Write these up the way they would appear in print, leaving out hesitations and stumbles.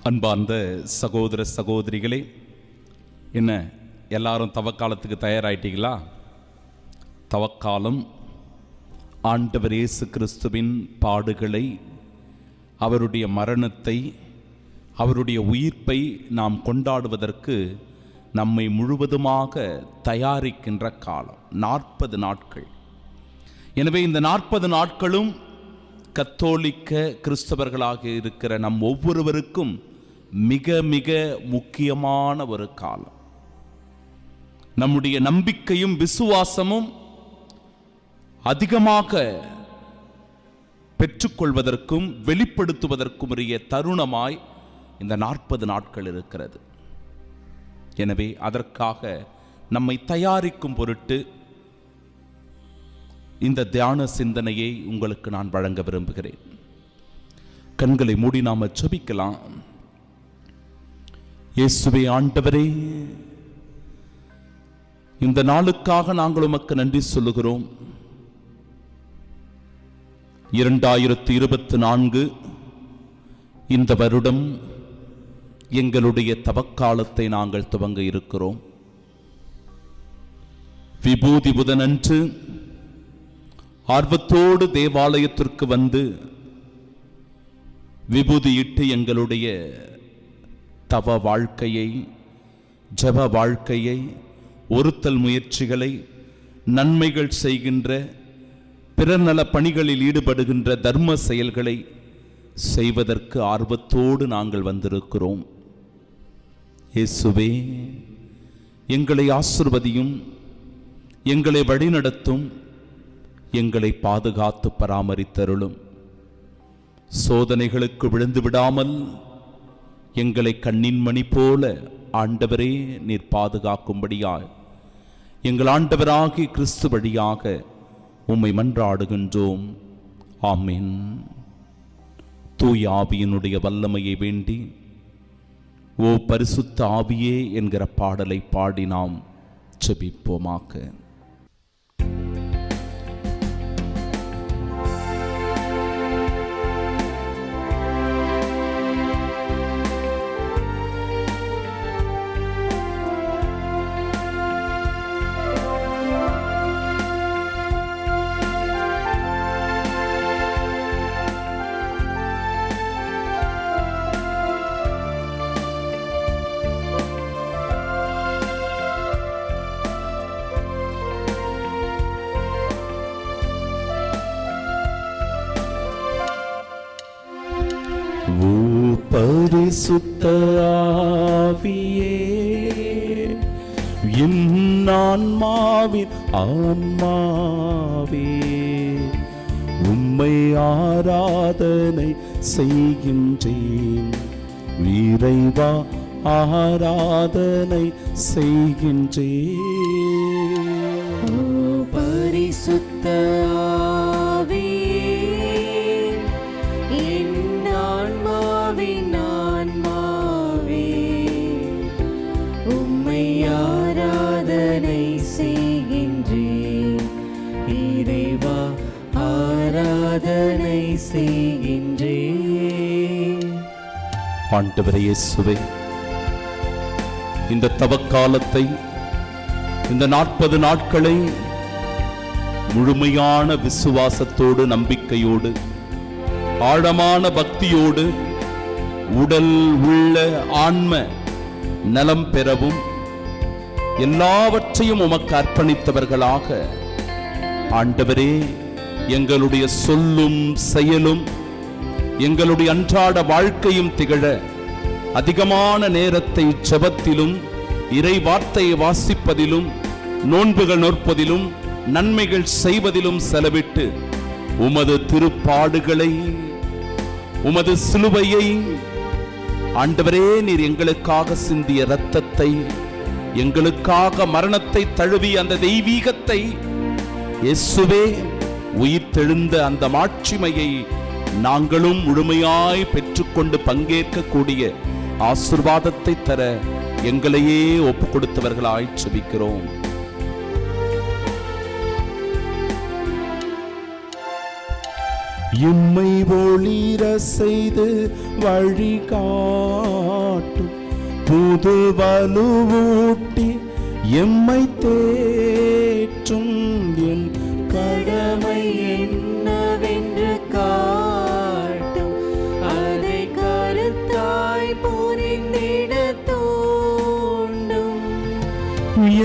அன்பார்ந்த சகோதர சகோதரிகளே, என்ன எல்லாரும் தவக்காலத்துக்கு தயாராயிட்டீங்களா? தவக்காலம் ஆண்டவர் இயேசு கிறிஸ்துவின் பாடுகளை, அவருடைய மரணத்தை, அவருடைய உயிர்ப்பை நாம் கொண்டாடுவதற்கு நம்மை முழுவதுமாக தயாரிக்கின்ற காலம் 40 நாட்கள். எனவே இந்த 40 நாட்களும் கத்தோலிக்க கிறிஸ்தவர்களாக இருக்கிற நம் ஒவ்வொருவருக்கும் மிக மிக முக்கியமான ஒரு காலம். நம்முடைய நம்பிக்கையும் விசுவாசமும் அதிகமாக பெற்றுக்கொள்வதற்கும் வெளிப்படுத்துவதற்கும் உரிய தருணமாய் இந்த 40 நாட்கள் இருக்கிறது. எனவே அதற்காக நம்மை தயாரிக்கும் பொருட்டு இந்த தியான சிந்தனையை உங்களுக்கு நான் வழங்க விரும்புகிறேன். கண்களை மூடி நாம ஜெபிக்கலாம். இயேசுவே ஆண்டவரே, இந்த நாளுக்காக நாங்கள் உமக்கு நன்றி சொல்லுகிறோம். 2024 இந்த வருடம் எங்களுடைய தவக்காலத்தை நாங்கள் துவங்க இருக்கிறோம். விபூதி புதனன்று ஆர்வத்தோடு தேவாலயத்திற்கு வந்து விபூதியிட்டு எங்களுடைய தவ வாழ்க்கையை, ஜப வாழ்க்கையை, ஒருத்தல் முயற்சிகளை, நன்மைகள் செய்கின்ற, பிறநல பணிகளில் ஈடுபடுகின்ற தர்ம செயல்களை செய்வதற்கு ஆர்வத்தோடு நாங்கள் வந்திருக்கிறோம். இயேசுவே, எங்களை ஆசிர்வதியும், எங்களை வழிநடத்தும், எங்களை பாதுகாத்து பராமரித்தருளும். சோதனைகளுக்கு விழுந்து விடாமல் எங்களை கண்ணின் மணி போல ஆண்டவரே நீர் பாதுகாக்கும்படியாய் எங்கள் ஆண்டவராகிய கிறிஸ்து வழியாக உம்மை மன்றாடுகின்றோம். ஆமென். தூய ஆவியினுடைய வல்லமையை வேண்டி ஓ பரிசுத்த ஆவியே என்கிற பாடலை பாடி நாம் ஜெபிப்போமாக. பரிசுத்த ஆவியே, என் ஆன்மாவின் ஆன்மாவே, உம்மை ஆராதனை செய்கின்றேன். இறைவா ஆராதனை செய்கின்றேன். பரிசுத்த ஆண்டவரே இயேசுவே, இந்த தவக்காலத்தை, இந்த 40 நாட்களை முழுமையான விசுவாசத்தோடு, நம்பிக்கையோடு, ஆழமான பக்தியோடு, உடல் உள்ள ஆன்ம நலம் பெறவும் எல்லாவற்றையும் உமக்கு அர்ப்பணித்தவர்களாக ஆண்டவரே, எங்களுடைய சொல்லும் செயலும் எங்களுடைய அன்றாட வாழ்க்கையும் திகழ அதிகமான நேரத்தை ஜெபத்திலும், இறை வார்த்தையை வாசிப்பதிலும், நோன்புகள் நோற்பதிலும், நன்மைகள் செய்வதிலும் செலவிட்டு உமது திருப்பாடுகளை, உமது சிலுவையை, ஆண்டவரே நீர் எங்களுக்காக சிந்திய இரத்தத்தை, எங்களுக்காக மரணத்தை தழுவிய அந்த தெய்வீகத்தை, இயேசுவே உயிர்த்தெழுந்த அந்த மாட்சிமையை நாங்களும் முழுமையாய் பெற்றுக்கொண்டு பங்கேற்கக்கூடிய ஆசீர்வாதத்தை தர எங்களையே ஒப்பு கொடுத்தவர்களாய் ஜெபிக்கிறோம். எம்மை ஒளிர செய்து வழிகாட்டும் புது வலுவூட்டி எம்மை தேற்றும் என் கடமை என்னவென்று காட்டும், அதை கருத்தாய் புரிந்திட தூண்டும்.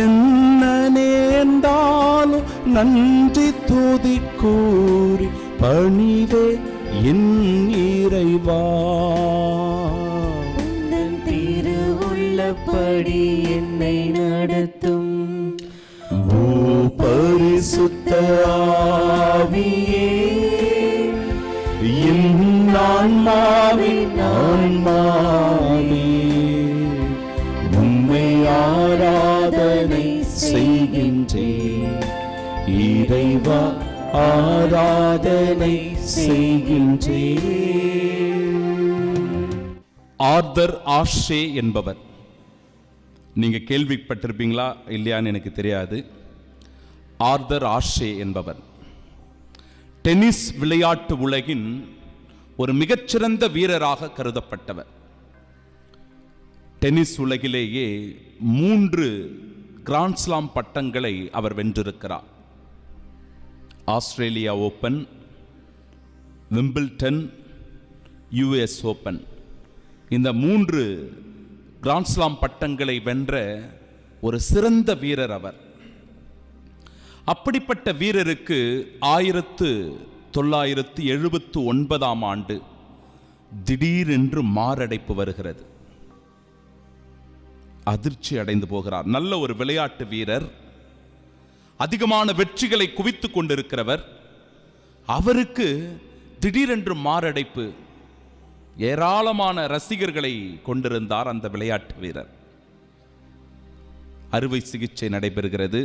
என்ன நேர்ந்தாலும் நன்றி துதி கூறி பணிவே என் இறைவா. உந்தன் திருவுள்ளப்படி என்னை நடத்தும். ஓ பரிசுத்த ஆவியே, என் ஆன்மாவின் ஆன்மாவே, உம்மை ஆராதனை செய்கின்றேன். இறைவா ஆராதனை செய்கின்றேன். ஆர்தர் ஆஷே என்பவர், நீங்க கேள்விப்பட்டிருப்பீங்களா இல்லையான்னு எனக்கு தெரியாது. ஆர்தர் ஆஷே என்பவர் டென்னிஸ் விளையாட்டு உலகின் ஒரு மிகச்சிறந்த வீரராக கருதப்பட்டவர். டென்னிஸ் உலகிலேயே 3 கிராண்ட்ஸ்லாம் பட்டங்களை அவர் வென்றிருக்கிறார். Australia open, Wimbledon, US open, இந்த 3 கிராண்ட்ஸ்லாம் பட்டங்களை வென்ற ஒரு சிறந்த வீரர் அவர். அப்படிப்பட்ட வீரருக்கு 1979ஆம் ஆண்டு திடீரென்று மாரடைப்பு வருகிறது. அதிர்ச்சி அடைந்து போகிறார். நல்ல ஒரு விளையாட்டு வீரர், அதிகமான வெற்றிகளை குவித்துக் கொண்டிருக்கிறவர். அவருக்கு திடீரென்று மாரடைப்பு. ஏராளமான ரசிகர்களை கொண்டிருந்தார் அந்த விளையாட்டு வீரர். அறுவை சிகிச்சை நடைபெறுகிறது.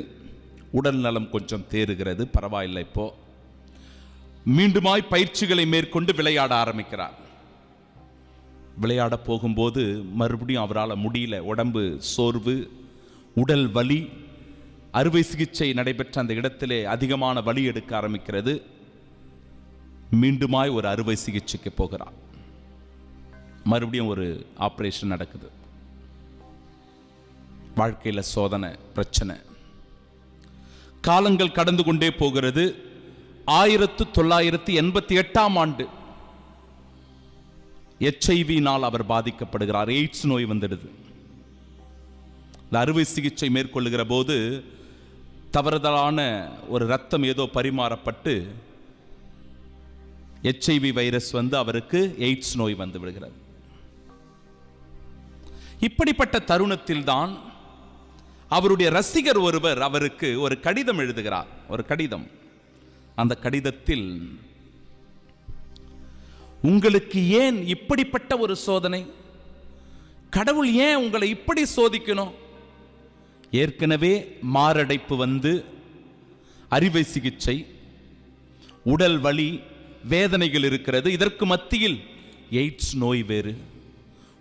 உடல் நலம் கொஞ்சம் தேறுகிறது, பரவாயில்லை. இப்போ மீண்டுமாய் பயிற்சிகளை மேற்கொண்டு விளையாட ஆரம்பிக்கிறார். விளையாட போகும்போது மறுபடியும் அவரால் முடியல. உடம்பு சோர்வு, உடல் வலி. அறுவை சிகிச்சை நடைபெற்ற அந்த இடத்திலே அதிகமான வலி எடுக்க ஆரம்பிக்கிறது. மீண்டுமாய் ஒரு அறுவை சிகிச்சைக்கு போகிறார். மறுபடியும் ஒரு ஆபரேஷன் நடக்குது. வாழ்க்கையில் சோதனை, பிரச்சனை. காலங்கள் கடந்து கொண்டே போகிறது. 1988ஆம் ஆண்டு HIV-னால் அவர் பாதிக்கப்படுகிறார். எய்ட்ஸ் நோய் வந்துடுது. அறுவை சிகிச்சை மேற்கொள்ளுகிற போது தவறுதலான ஒரு ரத்தம் ஏதோ பரிமாறப்பட்டு HIV வைரஸ் வந்து அவருக்கு எய்ட்ஸ் நோய் வந்து விடுகிறது. இப்படிப்பட்ட தருணத்தில் தான் அவருடைய ரசிகர் ஒருவர் அவருக்கு ஒரு கடிதம் எழுதுகிறார். ஒரு கடிதம். அந்த கடிதத்தில், உங்களுக்கு ஏன் இப்படிப்பட்ட ஒரு சோதனை? கடவுள் ஏன் உங்களை இப்படி சோதிக்கணும்? ஏற்கனவே மாரடைப்பு வந்து அறுவை சிகிச்சை, உடல் வலி, வேதனைகள் இருக்கிறது. இதற்கு மத்தியில் எய்ட்ஸ் நோய் வேறு,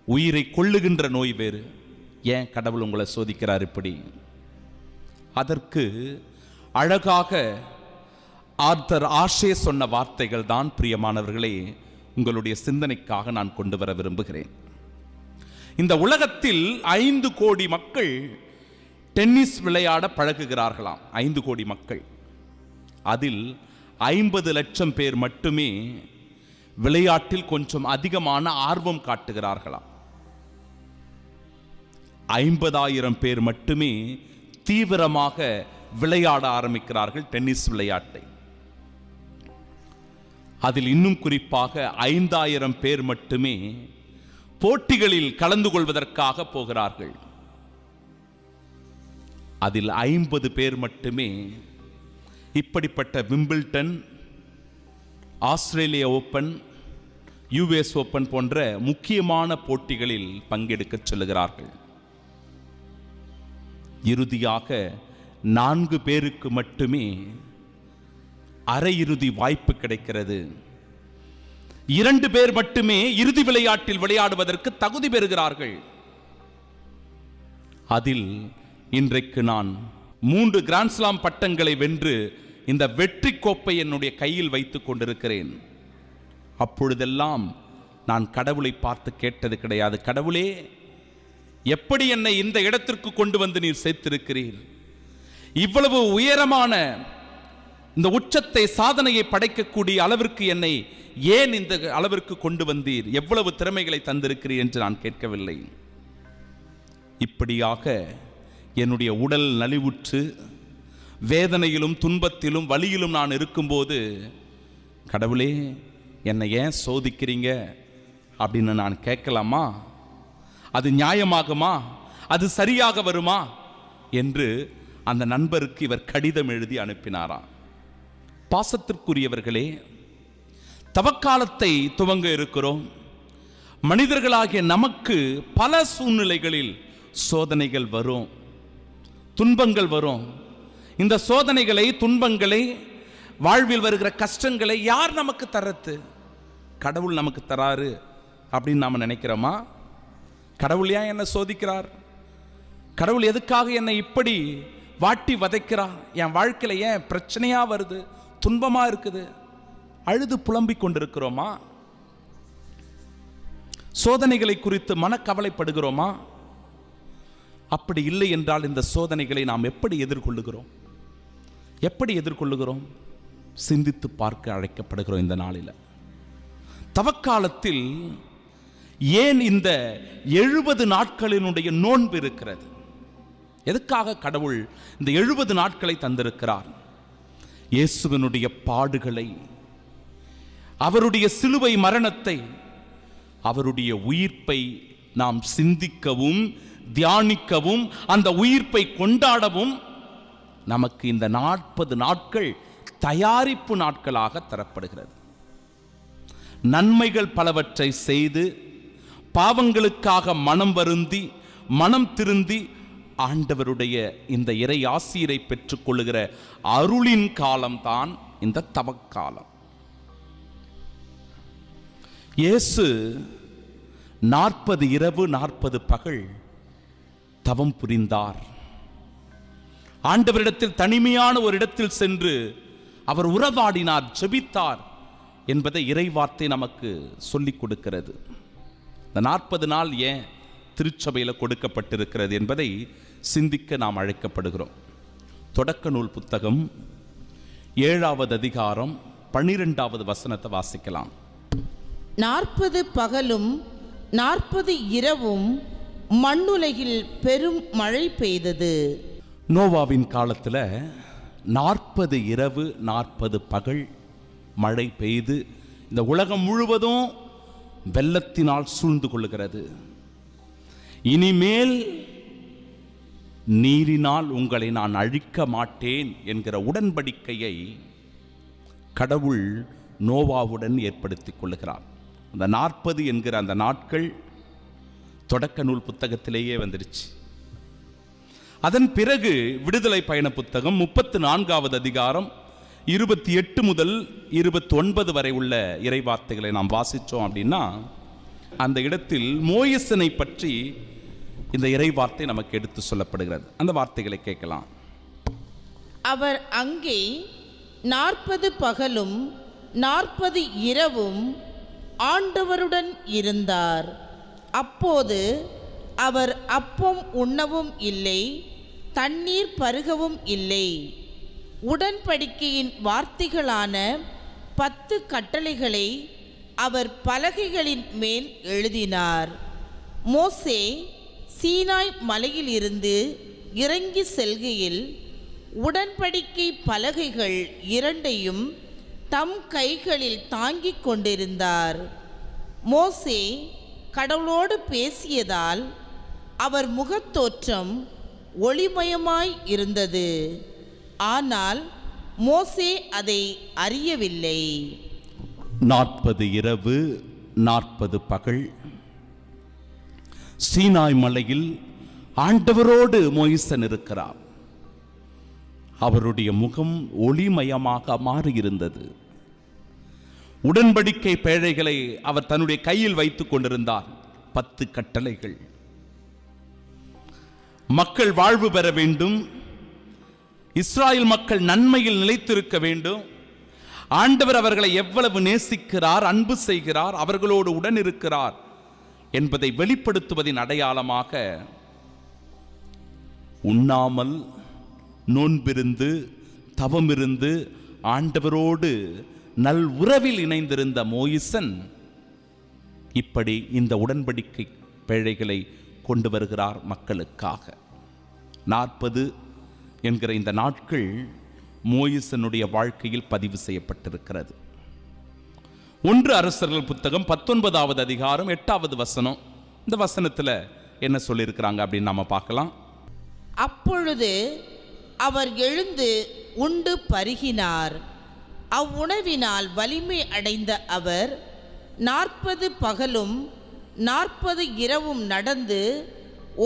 உயிரை கொள்ளுகின்ற நோய் வேறு. ஏன் கடவுள் உங்களை சோதிக்கிறார் இப்படி? அதற்கு அழகாக ஆர்தர் ஆஷே சொன்ன வார்த்தைகள் தான் பிரியமானவர்களே உங்களுடைய சிந்தனைக்காக நான் கொண்டு வர விரும்புகிறேன். இந்த உலகத்தில் 5 கோடி மக்கள் டென்னிஸ் விளையாட பழகுகிறார்களாம். 5 கோடி மக்கள். அதில் 50 லட்சம் பேர் மட்டுமே விளையாட்டில் கொஞ்சம் அதிகமான ஆர்வம் காட்டுகிறார்களாம். 50,000 பேர் மட்டுமே தீவிரமாக விளையாட ஆரம்பிக்கிறார்கள் டென்னிஸ் விளையாட்டை. அதில் இன்னும் குறிப்பாக 5,000 பேர் மட்டுமே போட்டிகளில் கலந்து கொள்வதற்காக போகிறார்கள். அதில் 50 பேர் மட்டுமே இப்படிப்பட்ட Wimbledon, Australia open, US open போன்ற முக்கியமான போட்டிகளில் பங்கெடுக்க செல்லுகிறார்கள். இறுதியாக 4 பேருக்கு மட்டுமே அரையிறுதி வாய்ப்பு கிடைக்கிறது. 2 பேர் மட்டுமே இறுதி விளையாட்டில் விளையாடுவதற்கு தகுதி பெறுகிறார்கள். அதில் இன்றைக்கு நான் 3 கிராண்ட்ஸ்லாம் பட்டங்களை வென்று இந்த வெற்றி கோப்பை என்னுடைய கையில் வைத்துக் கொண்டிருக்கிறேன். அப்பொழுதெல்லாம் நான் கடவுளை பார்த்து கேட்டது கிடையாது, கடவுளே எப்படி என்னை இந்த இடத்திற்கு கொண்டு வந்து நீர் சேர்த்திருக்கிறீர்? இவ்வளவு உயரமான இந்த உச்சத்தை, சாதனையை படைக்கக்கூடிய அளவிற்கு என்னை ஏன் இந்த அளவிற்கு கொண்டு வந்தீர்? எவ்வளவு திறமைகளை தந்திருக்கிறீர் என்று நான் கேட்கவில்லை. இப்படியாக என்னுடைய உடல் நலிவுற்று வேதனையிலும் துன்பத்திலும் வலியிலும் நான் இருக்கும்போது, கடவுளே என்னை ஏன் சோதிக்கிறீங்க அப்படின்னு நான் கேட்கலாமா? அது நியாயமாகுமா? அது சரியாக வருமா என்று அந்த நண்பருக்கு இவர் கடிதம் எழுதி அனுப்பினாராம். பாசத்திற்குரியவர்களே, தவக்காலத்தை துவங்க இருக்கிறோம். மனிதர்களாகிய நமக்கு பல சூழ்நிலைகளில் சோதனைகள் வரும், துன்பங்கள் வரும். இந்த சோதனைகளை, துன்பங்களை, வாழ்வில் வருகிற கஷ்டங்களை யார் நமக்கு தர்றது? கடவுள் நமக்கு தராரு அப்படின்னு நாம் நினைக்கிறோமா? கடவுள் ஏன் என்னை சோதிக்கிறார்? கடவுள் எதுக்காக என்னை இப்படி வாட்டி வதைக்கிறார்? என் வாழ்க்கையில் ஏன் பிரச்சனையா வருது, துன்பமா இருக்குது? அழுது புலம்பிக் கொண்டிருக்கிறோமா? சோதனைகளை குறித்து மனக்கவலைப்படுகிறோமா? அப்படி இல்லை என்றால் இந்த சோதனைகளை நாம் எப்படி எதிர்கொள்ளுகிறோம்? எப்படி எதிர்கொள்ளுகிறோம்? சிந்தித்து பார்க்க அழைக்கப்படுகிறோம். இந்த நாளில் தவக்காலத்தில் ஏன் இந்த 70 நாட்களினுடைய நோன்பு இருக்கிறது? எதுக்காக கடவுள் இந்த 70 நாட்களை தந்திருக்கிறார்? இயேசுவினுடைய பாடுகளை, அவருடைய சிலுவை மரணத்தை, அவருடைய உயிர்ப்பை நாம் சிந்திக்கவும், தியானிக்கவும், அந்த உயிர்ப்பை கொண்டாடவும் நமக்கு இந்த 40 நாட்கள் தயாரிப்பு நாட்களாக தரப்படுகிறது. நன்மைகள் பலவற்றை செய்து, பாவங்களுக்காக மனம் வருந்தி, மனம் திருந்தி, ஆண்டவருடைய இந்த இறை ஆசீரை பெற்றுக் கொள்ளுகிற அருளின் காலம்தான் இந்த தவக்காலம். இயேசு 40 இரவு 40 பகல் தவம் புரிந்தார். ஆண்டவரிடத்தில் தனிமையான ஒரு இடத்தில் சென்று அவர் உறவாடினார், ஜெபித்தார் என்பதை இறைவார்த்தை நமக்கு சொல்லிக் கொடுக்கிறது. இந்த 40 நாள் ஏன் திருச்சபையில் கொடுக்கப்பட்டிருக்கிறது என்பதை சிந்திக்க நாம் அழைக்கப்படுகிறோம். தொடக்க நூல் புத்தகம் 7வது அதிகாரம் 12வது வசனத்தை வாசிக்கலாம். 40 பகலும் 40 இரவும் மண்ணுலகில் பெரும் மழை பெய்தது. நோவாவின் காலத்தில் 40 இரவு 40 பகல் மழை பெய்து இந்த உலகம் முழுவதும் வெள்ளத்தினால் சூழ்ந்து கொள்ளுகிறது. இனிமேல் நீரினால் உங்களை நான் அழிக்க மாட்டேன் என்கிற உடன்படிக்கையை கடவுள் நோவாவுடன் ஏற்படுத்திக் கொள்ளுகிறார். அந்த 40 என்கிற அந்த நாட்கள் தொடக்க நூல் புத்தகத்திலேயே வந்துருச்சு. அதன் பிறகு விடுதலை பயண புத்தகம் 34வது அதிகாரம் 28 முதல் 29 வரை உள்ள இறைவார்த்தைகளை நாம் வாசித்தோம் அப்படின்னா, அந்த இடத்தில் மோயசனை பற்றி இந்த இறைவார்த்தை நமக்கு எடுத்து சொல்லப்படுகிறது. அந்த வார்த்தைகளை கேட்கலாம். அவர் அங்கே 40 பகலும் 40 இரவும் ஆண்டவருடன் இருந்தார். அப்போது அவர் அப்பம் உண்ணவும் இல்லை, தண்ணீர் பருகவும் இல்லை. உடன்படிக்கையின் வார்த்தைகளான 10 கட்டளைகளை அவர் பலகைகளின் மேல் எழுதினார். மோசே சீனாய் மலையிலிருந்து இறங்கி செல்கையில் உடன்படிக்கை பலகைகள் 2ஐயும் தம் கைகளில் தாங்கிக் கொண்டிருந்தார். மோசே கடவுளோடு பேசியதால் அவர் முகத்தோற்றம் ஒளிமயமாய் இருந்தது. ஆனால் மோசே அதை அறியவில்லை. 40 இரவு 40 பகல் சீனாய் மலையில் ஆண்டவரோடு மோயிசன் இருக்கிறார். அவருடைய முகம் ஒளிமயமாக மாறியிருந்தது. உடன்படிக்கை பேழைகளை அவர் தன்னுடைய கையில் வைத்துக் கொண்டிருந்தார். 10 கட்டளைகள். மக்கள் வாழ்வு பெற வேண்டும், இஸ்ராயல் மக்கள் நன்மையில் நிலைத்திருக்க வேண்டும், ஆண்டவர் அவர்களை எவ்வளவு நேசிக்கிறார், அன்பு செய்கிறார், அவர்களோடு உடன் இருக்கிறார் என்பதை வெளிப்படுத்துவதின் அடையாளமாக உண்ணாமல் நோன்பிருந்து தவமிருந்து ஆண்டவரோடு நல் உறவில் இணைந்திருந்த மோயிசன் இப்படி இந்த உடன்படிக்கை பேழைகளை கொண்டு வருகிறார் மக்களுக்காக. 40 என்கிற இந்த நாட்கள் மோயிசனுடைய வாழ்க்கையில் பதிவு செய்யப்பட்டிருக்கிறது. 1 அரசர்கள் புத்தகம் 19வது அதிகாரம் 8வது வசனம். இந்த வசனத்தில் என்ன சொல்லியிருக்கிறாங்க அப்படின்னு நாம பார்க்கலாம். அப்பொழுது அவர் எழுந்து உண்டு பருகினார். அவ்வுணவினால் வலிமை அடைந்த அவர் 40 பகலும் 40 இரவும் நடந்து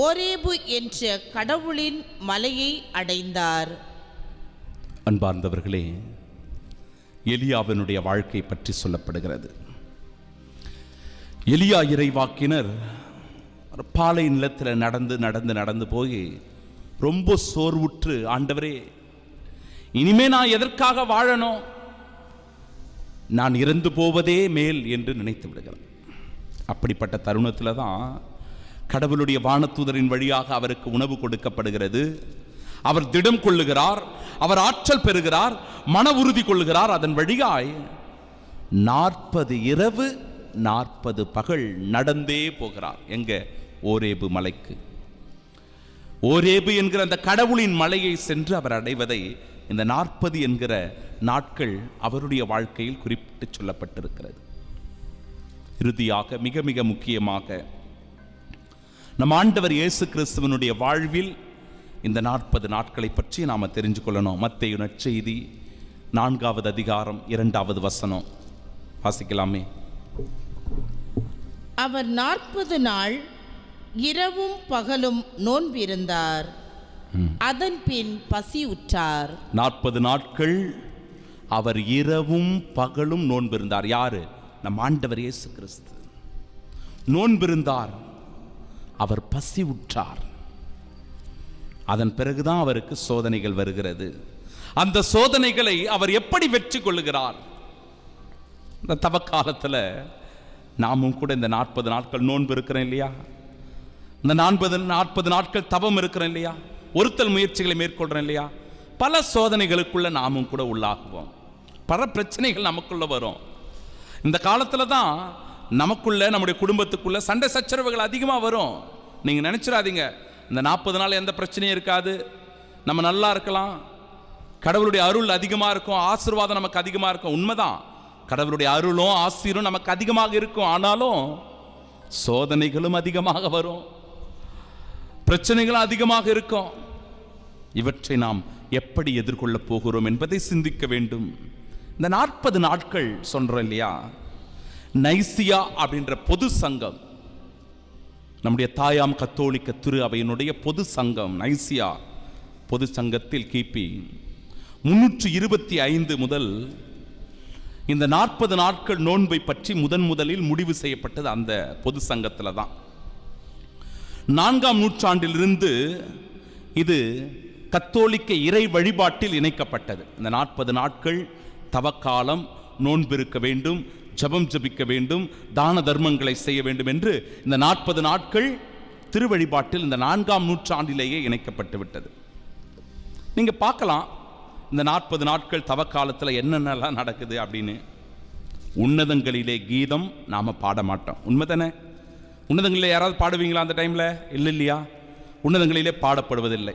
ஓரேபு என்ற கடவுளின் மலையை அடைந்தார். அன்பார்ந்தவர்களே, எலியாவினுடைய வாழ்க்கை பற்றி சொல்லப்படுகிறது. எலியா இறைவாக்கினர் பாலை நிலத்தில் நடந்து போய் ரொம்ப சோர்வுற்று, ஆண்டவரே இனிமே நான் எதற்காக வாழணும், நான் இறந்து போவதே மேல் என்று நினைத்து விடுகிறார். அப்படிப்பட்ட தருணத்தில் தான் கடவுளுடைய வானதூதரின் வழியாக அவருக்கு உணவு கொடுக்கப்படுகிறது. அவர் திடம் கொள்ளுகிறார், அவர் ஆற்றல் பெறுகிறார், மன உறுதி கொள்ளுகிறார். அதன் வழியாய் 40 இரவு 40 பகல் நடந்தே போகிறார். எங்க? ஓரேபு மலைக்கு. ஓரேபு என்கிற அந்த கடவுளின் மலையை சென்று அவர் அடைவதை இந்த 40 என்கிற நாட்கள் அவருடைய வாழ்க்கையில் குறிப்பிட்டு சொல்லப்பட்டிருக்கிறது. இறுதியாக மிக மிக முக்கியமாக நம் ஆண்டவர் இயேசு கிறிஸ்துவனுடைய வாழ்வில் இந்த 40 நாட்களை பற்றி நாம தெரிஞ்சு கொள்ளணும். மத்தேயு நற்செய்தி 4வது அதிகாரம் 2வது வசனம் வாசிக்கலாமே. அவர் 40 நாள் இரவும் பகலும் நோன்பிருந்தார். அதன் பின் பசி உற்றார். 40 நாட்கள் அவர் இரவும் பகலும் நோன்பிருந்தார். யாரு? நம் ஆண்டவர் இயேசு கிறிஸ்து நோன்பிருந்தார். அவர் பசி உற்றார். அதன் பிறகுதான் அவருக்கு சோதனைகள் வருகிறது. அந்த சோதனைகளை அவர் எப்படி வெற்றி கொள்ளுகிறார்? இந்த தவக்காலத்தில் நாமும் கூட இந்த 40 நாட்கள் நோன்பு இருக்கிறோம் இல்லையா? இந்த 40 நாட்கள் தவம் இருக்கிறோம் இல்லையா? ஒருத்தல் முயற்சிகளை மேற்கொள்றோம் இல்லையா? பல சோதனைகளுக்குள்ள நாமும் கூட உள்ளாகுவோம். பல பிரச்சனைகள் நமக்குள்ள வரும். இந்த காலத்தில் தான் நமக்குள்ள, நம்முடைய குடும்பத்துக்குள்ள சண்டை சச்சரவுகள் அதிகமாக வரும். நீங்க நினைச்சிடாதீங்க இந்த 40 நாள் எந்த பிரச்சனையும் இருக்காது, நம்ம நல்லா இருக்கலாம், கடவுளுடைய அருள் அதிகமாக இருக்கும், ஆசீர்வாதம் நமக்கு அதிகமாக இருக்கும். உண்மைதான், கடவுளுடைய அருளும் ஆசீரும் நமக்கு அதிகமாக இருக்கும். ஆனாலும் சோதனைகளும் அதிகமாக வரும், பிரச்சனைகளும் அதிகமாக இருக்கும். இவற்றை நாம் எப்படி எதிர்கொள்ள போகிறோம் என்பதை சிந்திக்க வேண்டும். இந்த 40 நாட்கள் சொல்றோம் இல்லையா, நைசியா அப்படின்ற பொது சங்கம், நம்முடைய தாயாம் கத்தோலிக்க திரு அவையினுடைய பொது சங்கம், நைசியா பொது சங்கத்தில் கிபி 325 முதல் இந்த 40 நாட்கள் நோன்பை பற்றி முதலில் முடிவு செய்யப்பட்டது அந்த பொது சங்கத்தில் தான். 4ஆம் நூற்றாண்டிலிருந்து இது கத்தோலிக்க இறை வழிபாட்டில் இணைக்கப்பட்டது. இந்த 40 நாட்கள் தவக்காலம், நோன்பிருக்க வேண்டும், ஜபம் ஜபிக்க வேண்டும், தான தர்மங்களை செய்ய வேண்டும் என்று இந்த 40 நாட்கள் திருவழிபாட்டில் இந்த 4ஆம் நூற்றாண்டிலேயே இணைக்கப்பட்டு விட்டது. நீங்க பார்க்கலாம் இந்த 40 நாட்கள் தவக்காலத்தில் என்னென்னலாம் நடக்குது அப்படின்னு. உன்னதங்களிலே கீதம் நாம பாட மாட்டோம், உண்மைதானே? உன்னதங்களிலே யாராவது பாடுவீங்களா அந்த டைம்ல? இல்லை இல்லையா? உன்னதங்களிலே பாடப்படுவதில்லை.